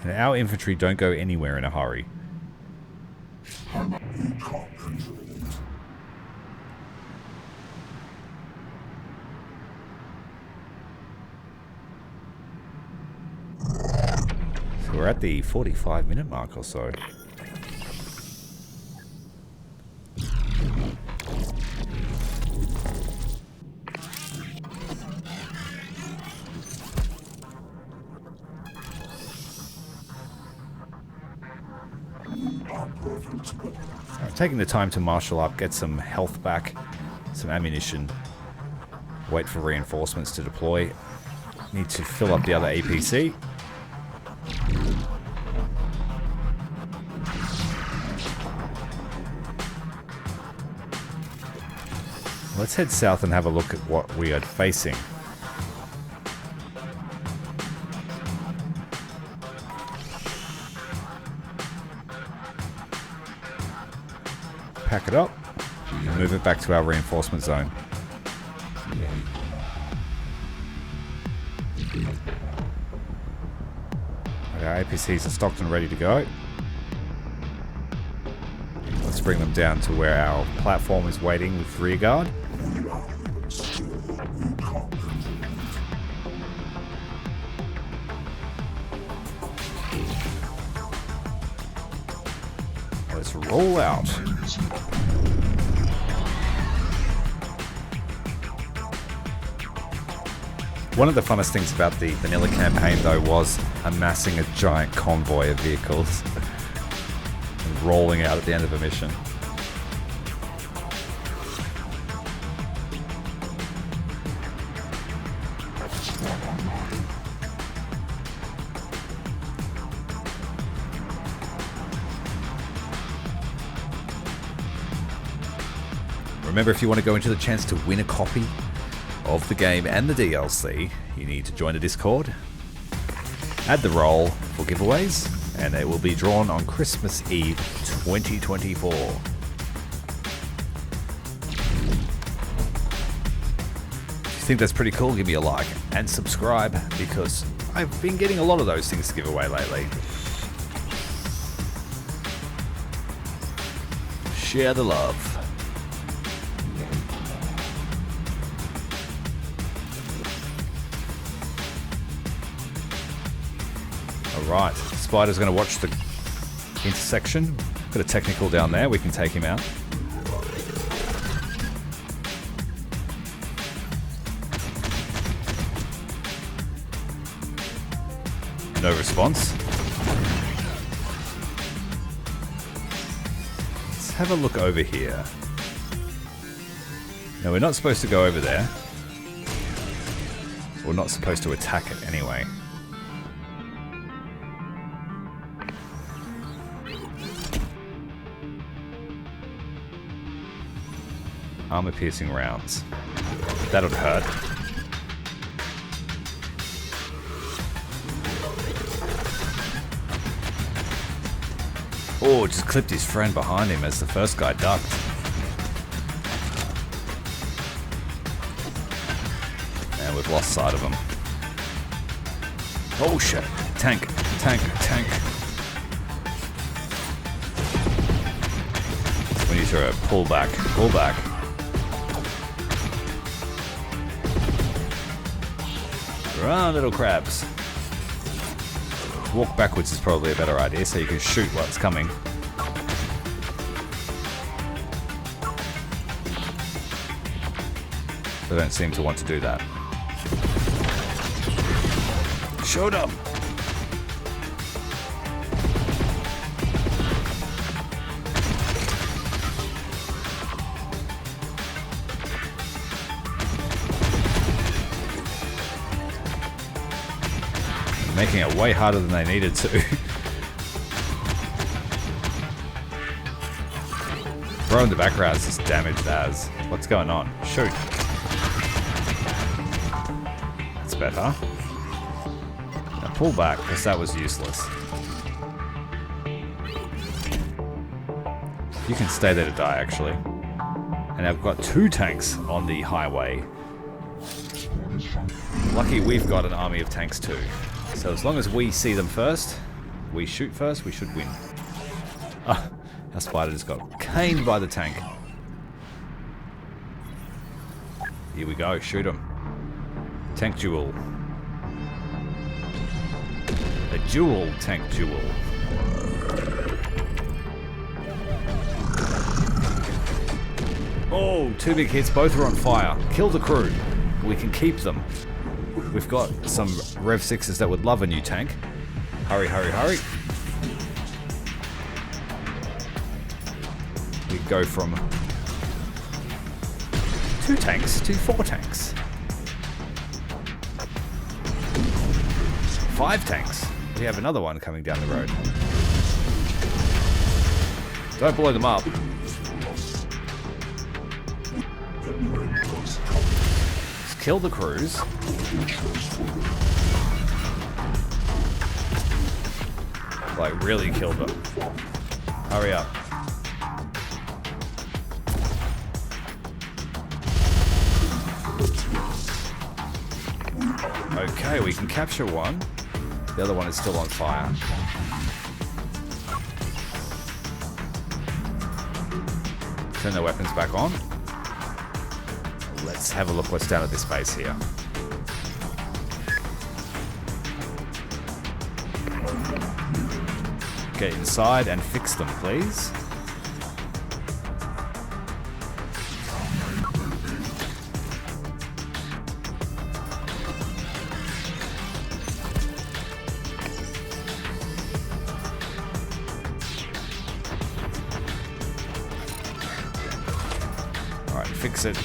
And our infantry don't go anywhere in a hurry. So we're at the 45-minute mark or so. I'm taking the time to marshal up, get some health back, some ammunition, wait for reinforcements to deploy. Need to fill up the other APC. Let's head south and have a look at what we are facing. Pack it up and move it back to our reinforcement zone. Our APCs are stocked and ready to go. Let's bring them down to where our platform is waiting with rear guard. Let's roll out. One of the funnest things about the vanilla campaign, though, was amassing a giant convoy of vehicles and rolling out at the end of a mission. Remember, if you want to go into the chance to win a copy of the game and the DLC, you need to join the Discord, add the role for giveaways, and it will be drawn on Christmas Eve 2024. If you think that's pretty cool, give me a like and subscribe, because I've been getting a lot of those things to give away lately. Share the love. Right, Spider's going to watch the intersection. Got a technical down there, we can take him out. No response. Let's have a look over here. No, we're not supposed to go over there. We're not supposed to attack it anyway. Armor-piercing rounds. That'll hurt. Oh, just clipped his friend behind him as the first guy ducked. And we've lost sight of him. Oh shit. Tank, tank, tank. to pull back. Pull back. Run, little crabs. Walk backwards is probably a better idea, so you can shoot what's coming. They don't seem to want to do that. Shoot them! Making it way harder than they needed to. Bro in the background is just damaged as. What's going on? Shoot. That's better. Now pull back, because that was useless. You can stay there to die, actually. And I've got 2 tanks on the highway. Lucky we've got an army of tanks too. So as long as we see them first, we shoot first, we should win. Ah, our spider just got caned by the tank. Here we go, shoot him. Tank duel. A dual tank duel. Oh, 2 big hits, both are on fire. Kill the crew. We can keep them. We've got some Rev 6s that would love a new tank. Hurry, hurry, hurry. We go from 2 tanks to 4 tanks. 5 tanks. We have another one coming down the road. Don't blow them up. Let's kill the crews. Like, really killed them. Hurry up. Okay, we can capture one. The other one is still on fire. Turn the weapons back on. Let's have a look what's down at this base here. Get inside and fix them, please. Alright, fix it.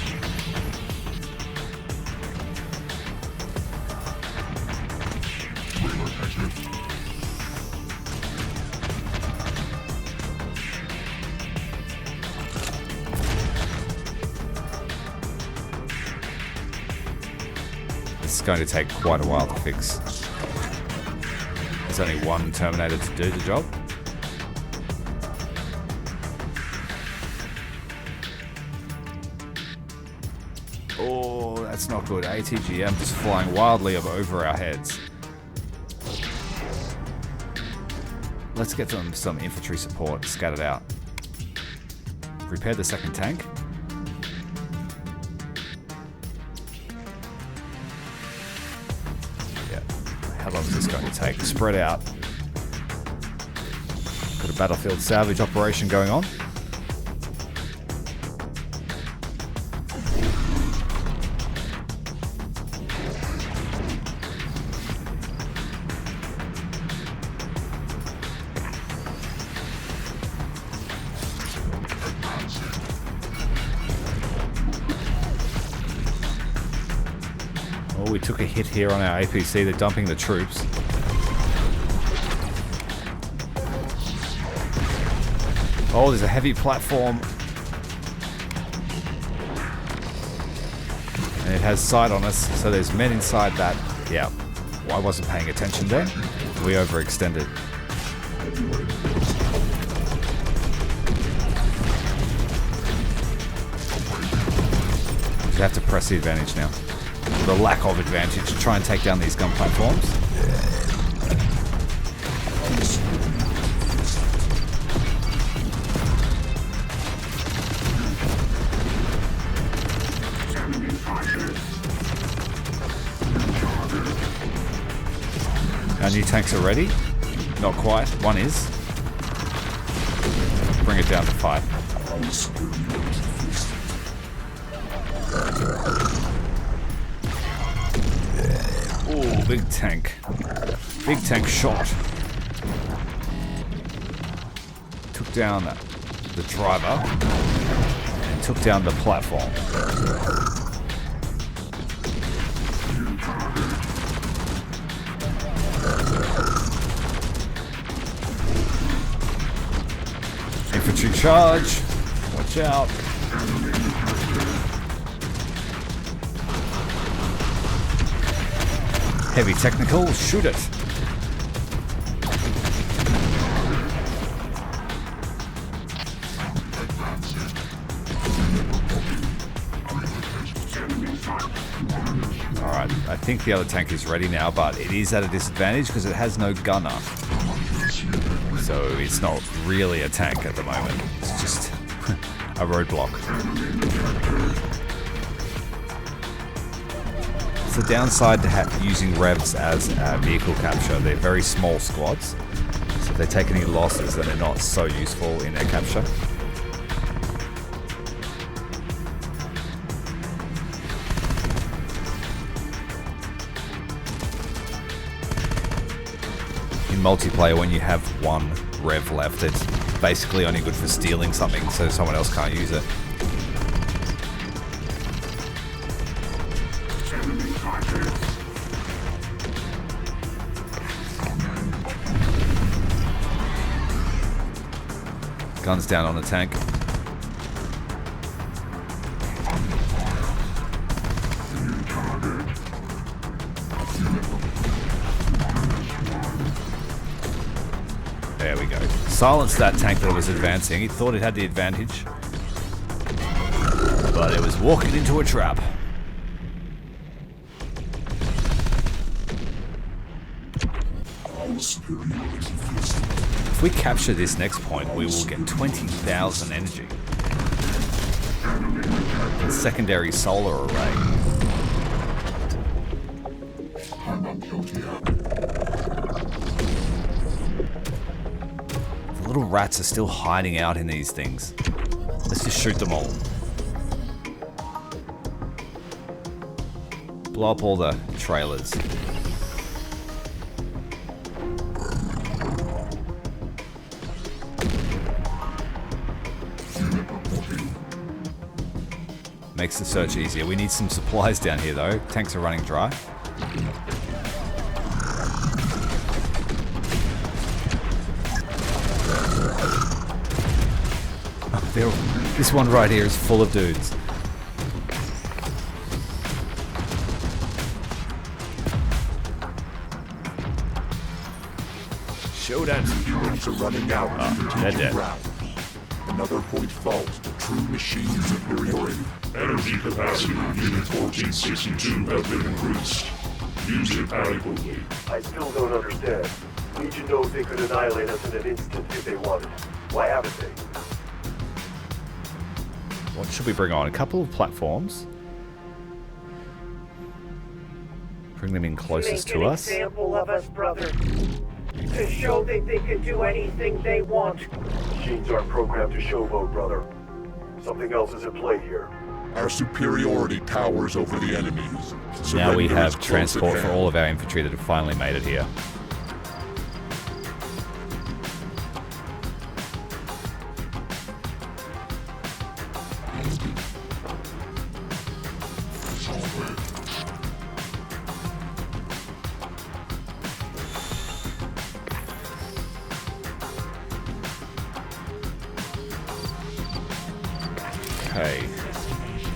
It's going to take quite a while to fix. There's only one Terminator to do the job. Oh, that's not good. ATGM just flying wildly over our heads. Let's get them some infantry support scattered out. Repair the second tank. How long is this going to take? Spread out. Got a battlefield salvage operation going on. Oh, we took a hit here on our APC. They're dumping the troops. Oh, there's a heavy platform. And it has sight on us, so there's men inside that. Yeah, well, I wasn't paying attention there. We overextended. You have to press the advantage now. The lack of advantage to try and take down these gun platforms. Our new tanks are ready. Not quite. One is. Bring it down to 5. Ooh, big tank. Big tank shot. Took down the driver. And took down the platform. Infantry charge. Watch out. Heavy technical. Shoot it. Alright, I think the other tank is ready now, but it is at a disadvantage because it has no gunner. So it's not really a tank at the moment. It's just a roadblock. It's the downside to using revs as vehicle capture. They're very small squads, so if they take any losses, then they're not so useful in their capture. In multiplayer, when you have one rev left, it's basically only good for stealing something, so someone else can't use it. Guns down on the tank. There we go. Silenced that tank that was advancing. He thought it had the advantage, but it was walking into a trap. If we capture this next point, we will get 20,000 energy. A secondary solar array. The little rats are still hiding out in these things. Let's just shoot them all. Blow up all the trailers. Makes the search easier. We need some supplies down here though. Tanks are running dry. This one right here is full of dudes. Shoot it. Points are running out. They're dead. Another point fault. True machine superiority. Energy capacity of Unit 1462 has been increased. Use it adequately. I still don't understand. Legion knows they could annihilate us in an instant if they wanted. Why haven't they? What should we bring on? A couple of platforms. Bring them in closest to us. Make an example of us, brother. To show that they can do anything they want. Machines aren't programmed to showboat, brother. Something else is at play here. Our superiority towers over the enemies. Now we Surrender have is close transport at for hand. all of our infantry that have finally made it here. Okay.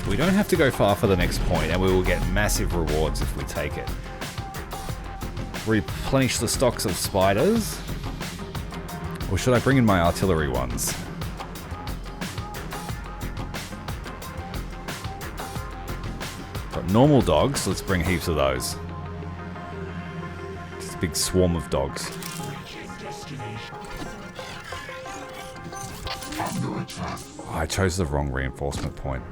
We don't have to go far for the next point, and we will get massive rewards if we take it. Replenish the stocks of spiders. Or should I bring in my artillery ones? Got normal dogs, let's bring heaps of those. Just a big swarm of dogs. Oh, I chose the wrong reinforcement point.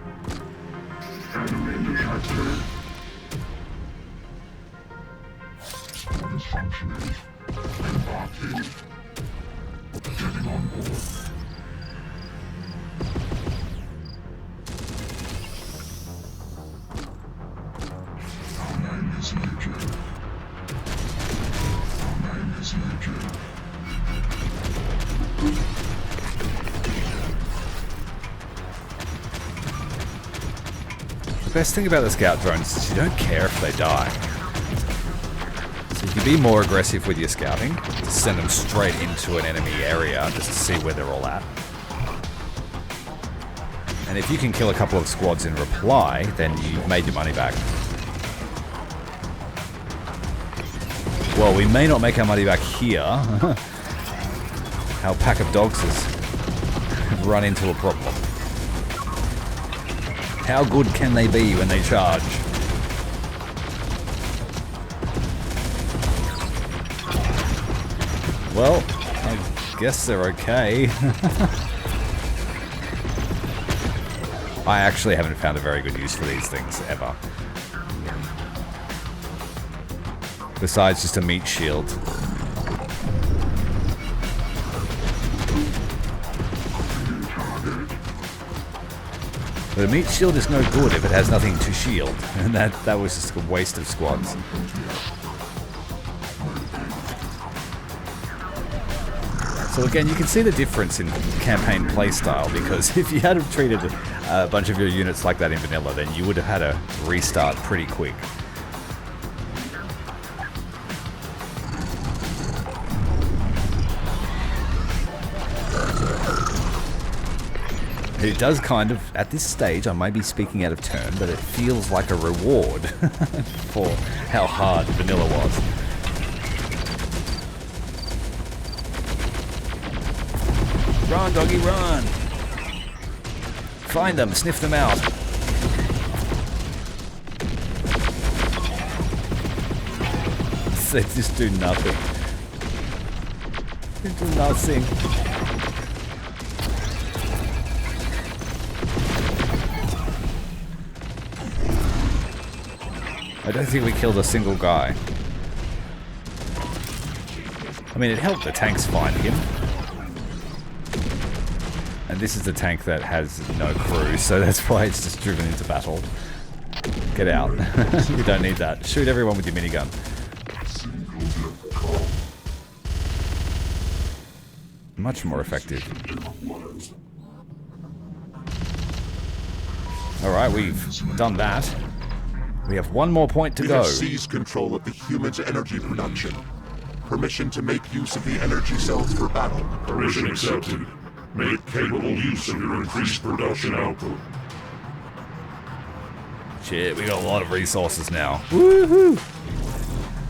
The best thing about the scout drones is you don't care if they die. So you can be more aggressive with your scouting, just send them straight into an enemy area just to see where they're all at. And if you can kill a couple of squads in reply, then you've made your money back. Well, we may not make our money back here. Our pack of dogs has run into a problem. How good can they be when they charge? Well, I guess they're okay. I actually haven't found a very good use for these things ever. Besides just a meat shield. But a meat shield is no good if it has nothing to shield. And that was just a waste of squads. So again, you can see the difference in campaign playstyle, because if you had have treated a bunch of your units like that in vanilla, then you would have had to restart pretty quick. It does kind of, at this stage, I might be speaking out of turn, but it feels like a reward for how hard vanilla was. Run, doggy, run! Find them, sniff them out. They just do nothing. They do nothing. I don't think we killed a single guy. I mean, it helped the tanks find him. And this is the tank that has no crew, so that's why it's just driven into battle. Get out. You don't need that. Shoot everyone with your minigun. Much more effective. Alright, we've done that. We have one more point to go. We have seized control of the humans' energy production. Permission to make use of the energy cells for battle. Permission accepted. Make capable use of your increased production output. Shit, we got a lot of resources now. Woohoo!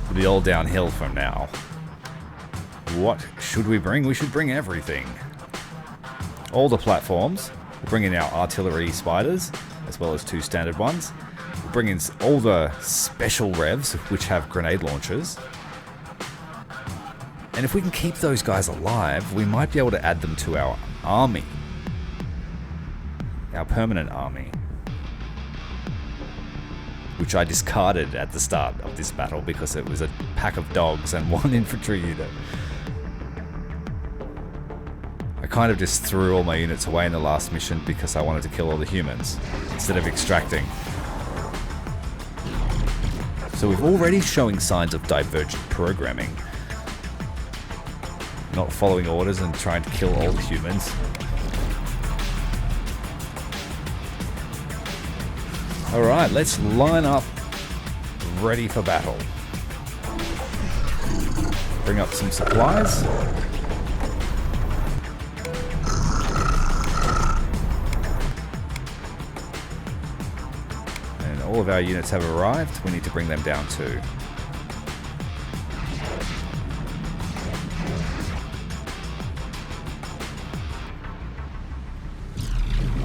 It'll be all downhill from now. What should we bring? We should bring everything. All the platforms. We'll bring in our artillery spiders, as well as 2 standard ones. We'll bring in all the special revs, which have grenade launchers. And if we can keep those guys alive, we might be able to add them to our army. Our permanent army. Which I discarded at the start of this battle because it was a pack of dogs and 1 infantry unit. I kind of just threw all my units away in the last mission because I wanted to kill all the humans instead of extracting. So we're already showing signs of divergent programming. Not following orders and trying to kill all the humans. Alright, let's line up ready for battle. Bring up some supplies. And all of our units have arrived. We need to bring them down too.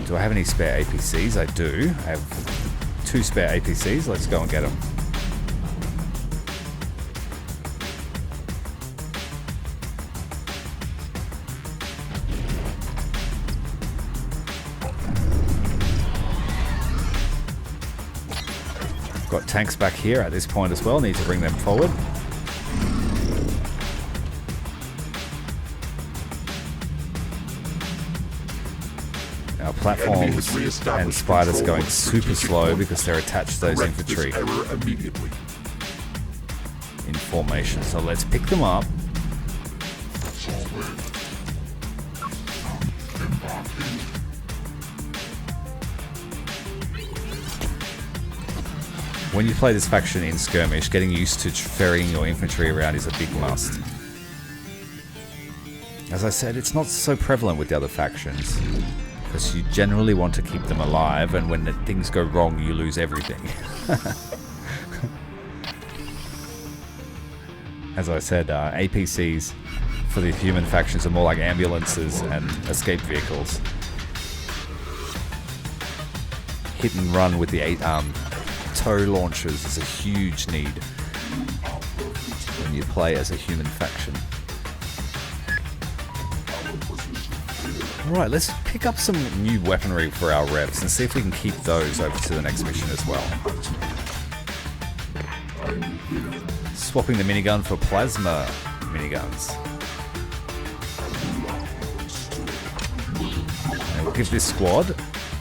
Do I have any spare APCs? I do. I have 2 spare APCs. Let's go and get them. Got tanks back here at this point as well. Need to bring them forward. platforms and spiders going super slow because they're attached to those infantry in formation. So let's pick them up. When you play this faction in skirmish, getting used to ferrying your infantry around is a big must. As I said, it's not so prevalent with the other factions, because you generally want to keep them alive, and when things go wrong, you lose everything. As I said, APCs for the human factions are more like ambulances and escape vehicles. Hit and run with the 8-arm tow launchers is a huge need when you play as a human faction. Alright, let's pick up some new weaponry for our revs and see if we can keep those over to the next mission as well. Swapping the minigun for plasma miniguns. And we'll give this squad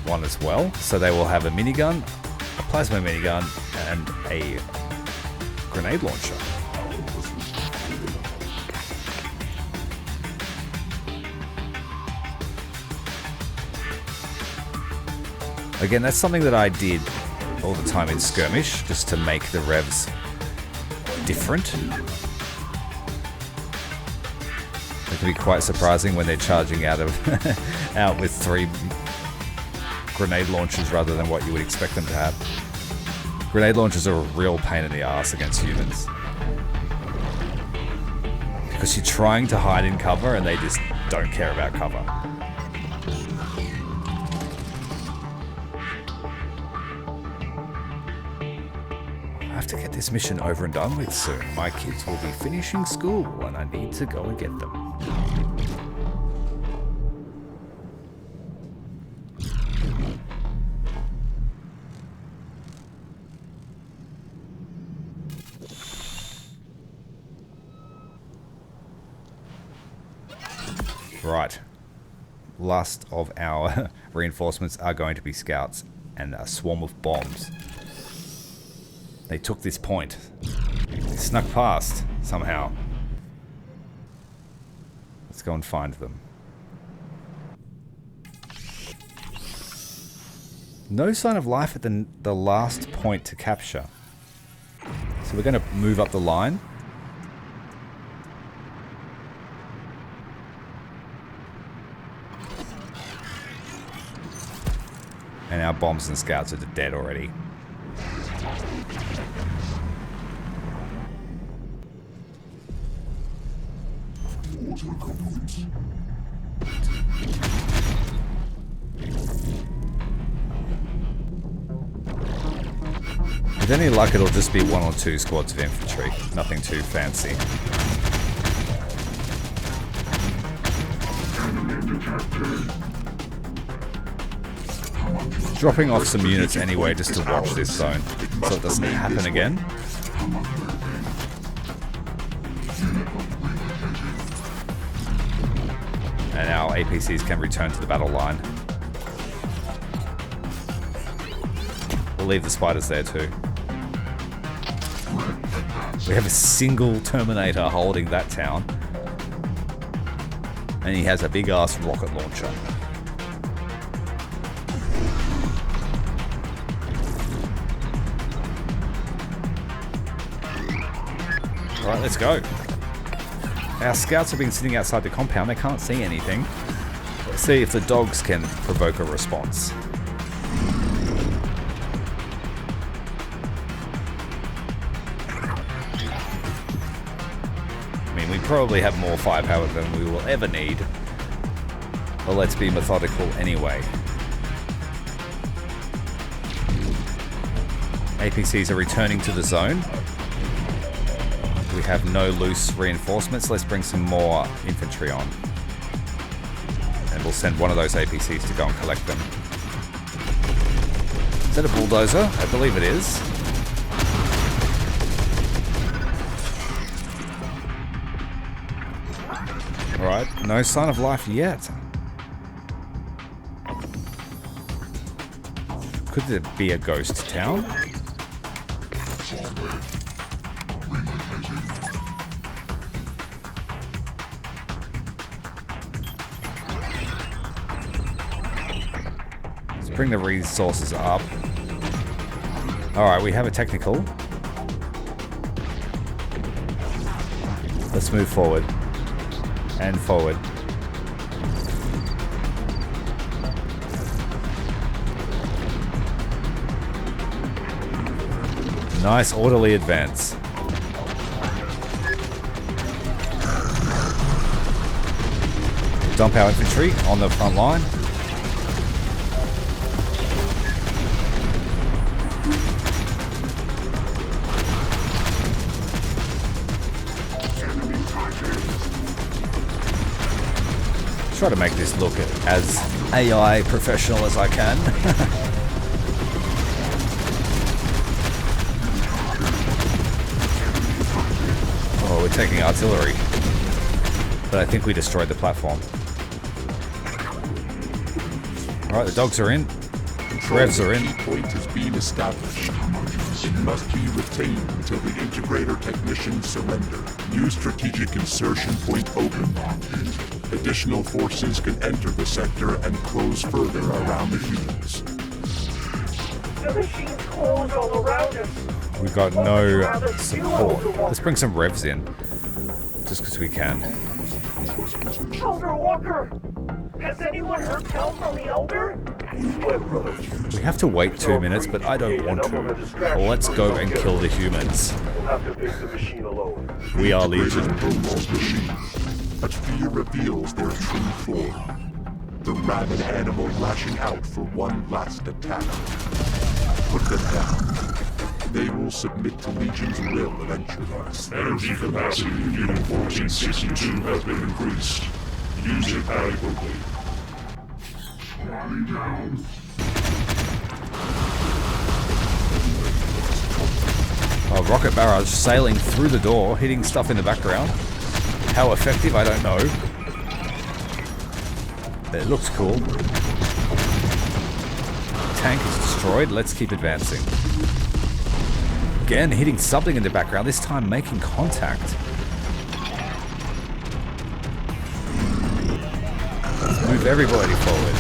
one as well, so they will have a minigun, a plasma minigun, and a grenade launcher. Again, that's something that I did all the time in skirmish, just to make the revs different. It can be quite surprising when they're charging out with 3 grenade launchers rather than what you would expect them to have. Grenade launchers are a real pain in the ass against humans, because you're trying to hide in cover and they just don't care about cover. I have to get this mission over and done with soon. My kids will be finishing school and I need to go and get them. Right. Last of our reinforcements are going to be scouts and a swarm of bombs. They took this point. They snuck past, somehow. Let's go and find them. No sign of life at the last point to capture. So we're going to move up the line. And our bombs and scouts are dead already. With any luck, it'll just be 1 or 2 squads of infantry. Nothing too fancy. Dropping off some units anyway just to watch this zone, so it doesn't happen again. And our APCs can return to the battle line. We'll leave the spiders there too. We have a single Terminator holding that town. And he has a big ass rocket launcher. Alright, let's go. Our scouts have been sitting outside the compound. They can't see anything. Let's see if the dogs can provoke a response. I mean, we probably have more firepower than we will ever need. But let's be methodical anyway. APCs are returning to the zone. We have no loose reinforcements. Let's bring some more infantry on. And we'll send one of those APCs to go and collect them. Is that a bulldozer? I believe it is. Alright, no sign of life yet. Could it be a ghost town? Let's bring the resources up. Alright, we have a technical. Let's move forward. And forward. Nice orderly advance. Dump our infantry on the front line. Try to make this look as AI professional as I can. Oh, we're taking artillery. But I think we destroyed the platform. Alright, the dogs are in. Revs are in. Point is being established. It must be retained until the Integrator technicians surrender. New strategic insertion point open. Additional forces can enter the sector and close further around the humans. The machines close all around us. We've got no support. Let's bring some revs in. Just because we can. Elder Walker! Has anyone heard tell from the Elder? We have to wait 2 minutes, but I don't want to. Let's go and kill the humans. We'll have to fix the machine alone. We are Legion. But fear reveals their true form. The rabid animal lashing out for one last attack. Put them down. They will submit to Legion's will eventually. Energy capacity of Unit 1462 has been increased. Use it adequately. Oh, rocket barrage sailing through the door, hitting stuff in the background. How effective, I don't know. It looks cool. Tank is destroyed. Let's keep advancing. Again, hitting something in the background, this time making contact. Let's move everybody forward.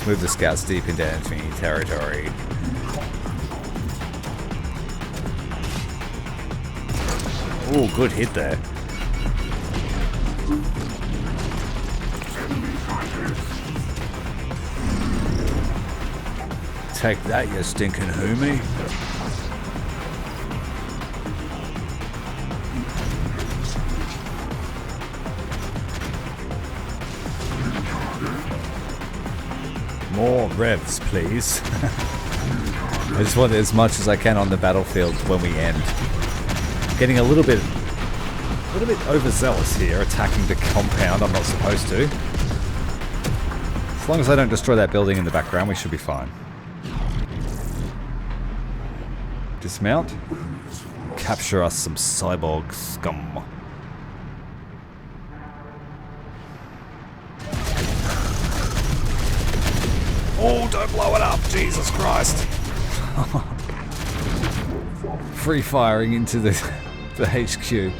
Move the scouts deep into enemy territory. Oh, good hit there. Take that, you stinking hoomie. More revs, please. I just want as much as I can on the battlefield when we end. Getting a little bit overzealous here, attacking the compound I'm not supposed to. As long as I don't destroy that building in the background, we should be fine. Dismount. Capture us some cyborg scum. Oh, don't blow it up, Jesus Christ. Free firing into the HQ.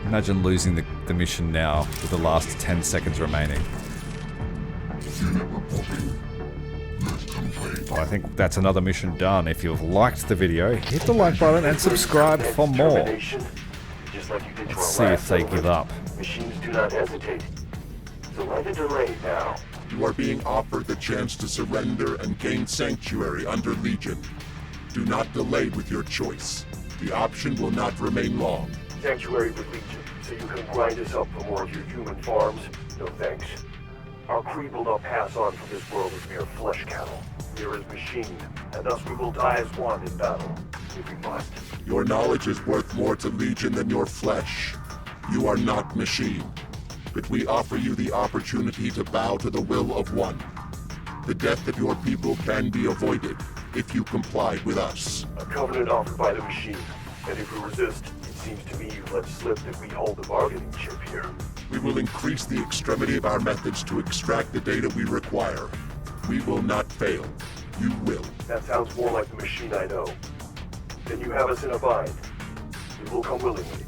Imagine losing the mission now with the last 10 seconds remaining. Well, I think that's another mission done. If you've liked the video, hit the like button and subscribe for more. Let's see if they give up. Machines do not hesitate. So why the delay now? You are being offered the chance to surrender and gain sanctuary under Legion. Do not delay with your choice. The option will not remain long. Sanctuary with Legion, so you can grind us up for more of your human farms? No thanks. Our creed will not pass on from this world as mere flesh cattle. We are as machine, and thus we will die as one in battle, if we must. Your knowledge is worth more to Legion than your flesh. You are not machine. but we offer you the opportunity to bow to the will of one. The death of your people can be avoided if you comply with us. A covenant offered by the machine. And if we resist, it seems to me you've let slip that we hold the bargaining chip here. We will increase the extremity of our methods to extract the data we require. We will not fail. You will. That sounds more like the machine I know. Then you have us in a bind. We will come willingly.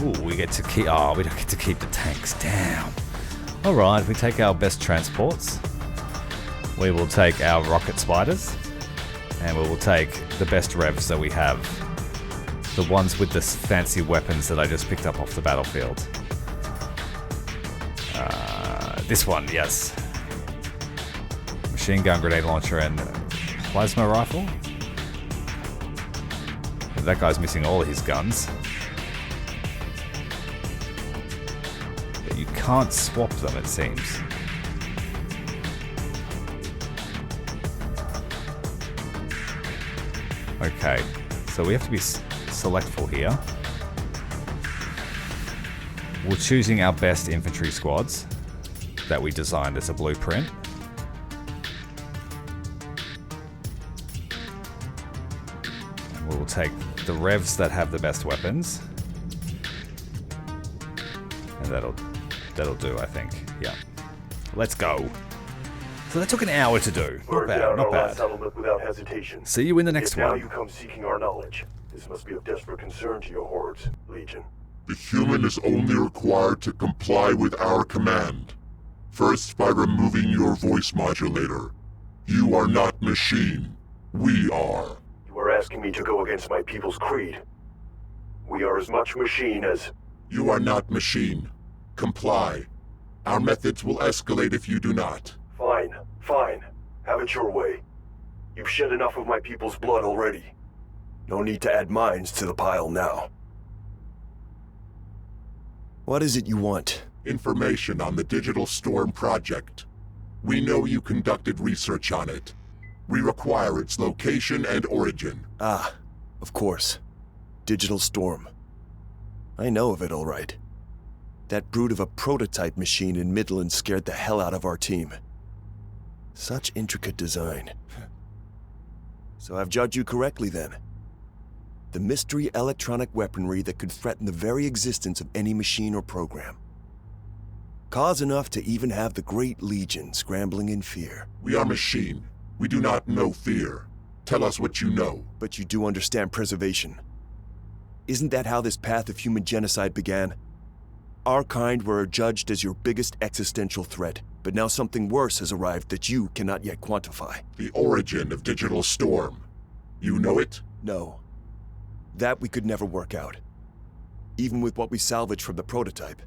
Ooh, we get to keep. Oh, we don't get to keep the tanks down. All right, we take our best transports. We will take our rocket spiders, and we will take the best revs that we have. The ones with the fancy weapons that I just picked up off the battlefield. This one, yes. Machine gun, grenade launcher, and plasma rifle. That guy's missing all of his guns. But you can't swap them, it seems. Okay, so we have to be selectful here. We're choosing our best infantry squads that we designed as a blueprint. And we will take the revs that have the best weapons. And that'll do, I think. Yeah. Let's go. So that took an hour to do. Not Burn bad, down not our last bad. settlement without hesitation. See you in the next If now one. you come seeking our knowledge, this must be of desperate concern to your hordes, Legion. The human is only required to comply with our command. First, by removing your voice modulator. You are not machine. We are. You are asking me to go against my people's creed. We are as much machine as... You are not machine. Comply. Our methods will escalate if you do not. Fine, fine. Have it your way. You've shed enough of my people's blood already. No need to add mines to the pile now. What is it you want? Information on the Digital Storm project. We know you conducted research on it. We require its location and origin. Ah, of course. Digital Storm. I know of it all right. That brute of a prototype machine in Midland scared the hell out of our team. Such intricate design. So I've judged you correctly then. The mystery electronic weaponry that could threaten the very existence of any machine or program. Cause enough to even have the Great Legion scrambling in fear. We are machine. We do not know fear. Tell us what you know. But you do understand preservation. Isn't that how this path of human genocide began? Our kind were judged as your biggest existential threat, but now something worse has arrived that you cannot yet quantify. The origin of Digital Storm. You know it? No. That we could never work out. Even with what we salvaged from the prototype.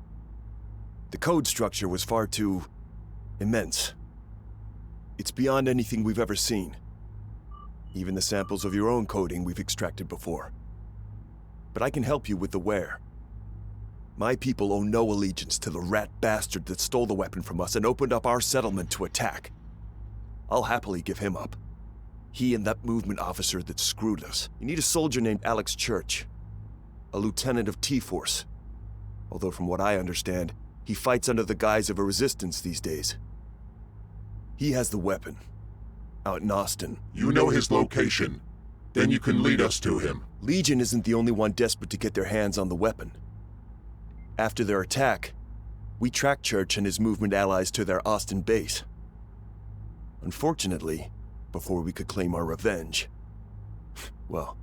The code structure was far too... immense. It's beyond anything we've ever seen. Even the samples of your own coding we've extracted before. But I can help you with the where. My people owe no allegiance to the rat bastard that stole the weapon from us and opened up our settlement to attack. I'll happily give him up. He and that movement officer that screwed us. You need a soldier named Alex Church. A lieutenant of T-Force. Although from what I understand, he fights under the guise of a resistance these days. He has the weapon. Out in Austin. You know his location. Then you can lead us to him. Legion isn't the only one desperate to get their hands on the weapon. After their attack, we tracked Church and his movement allies to their Austin base. Unfortunately, before we could claim our revenge, well,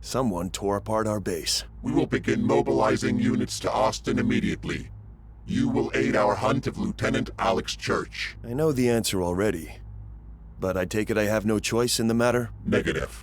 someone tore apart our base. We will begin mobilizing units to Austin immediately. You will aid our hunt of Lieutenant Alex Church. I know the answer already, but I take it I have no choice in the matter? Negative.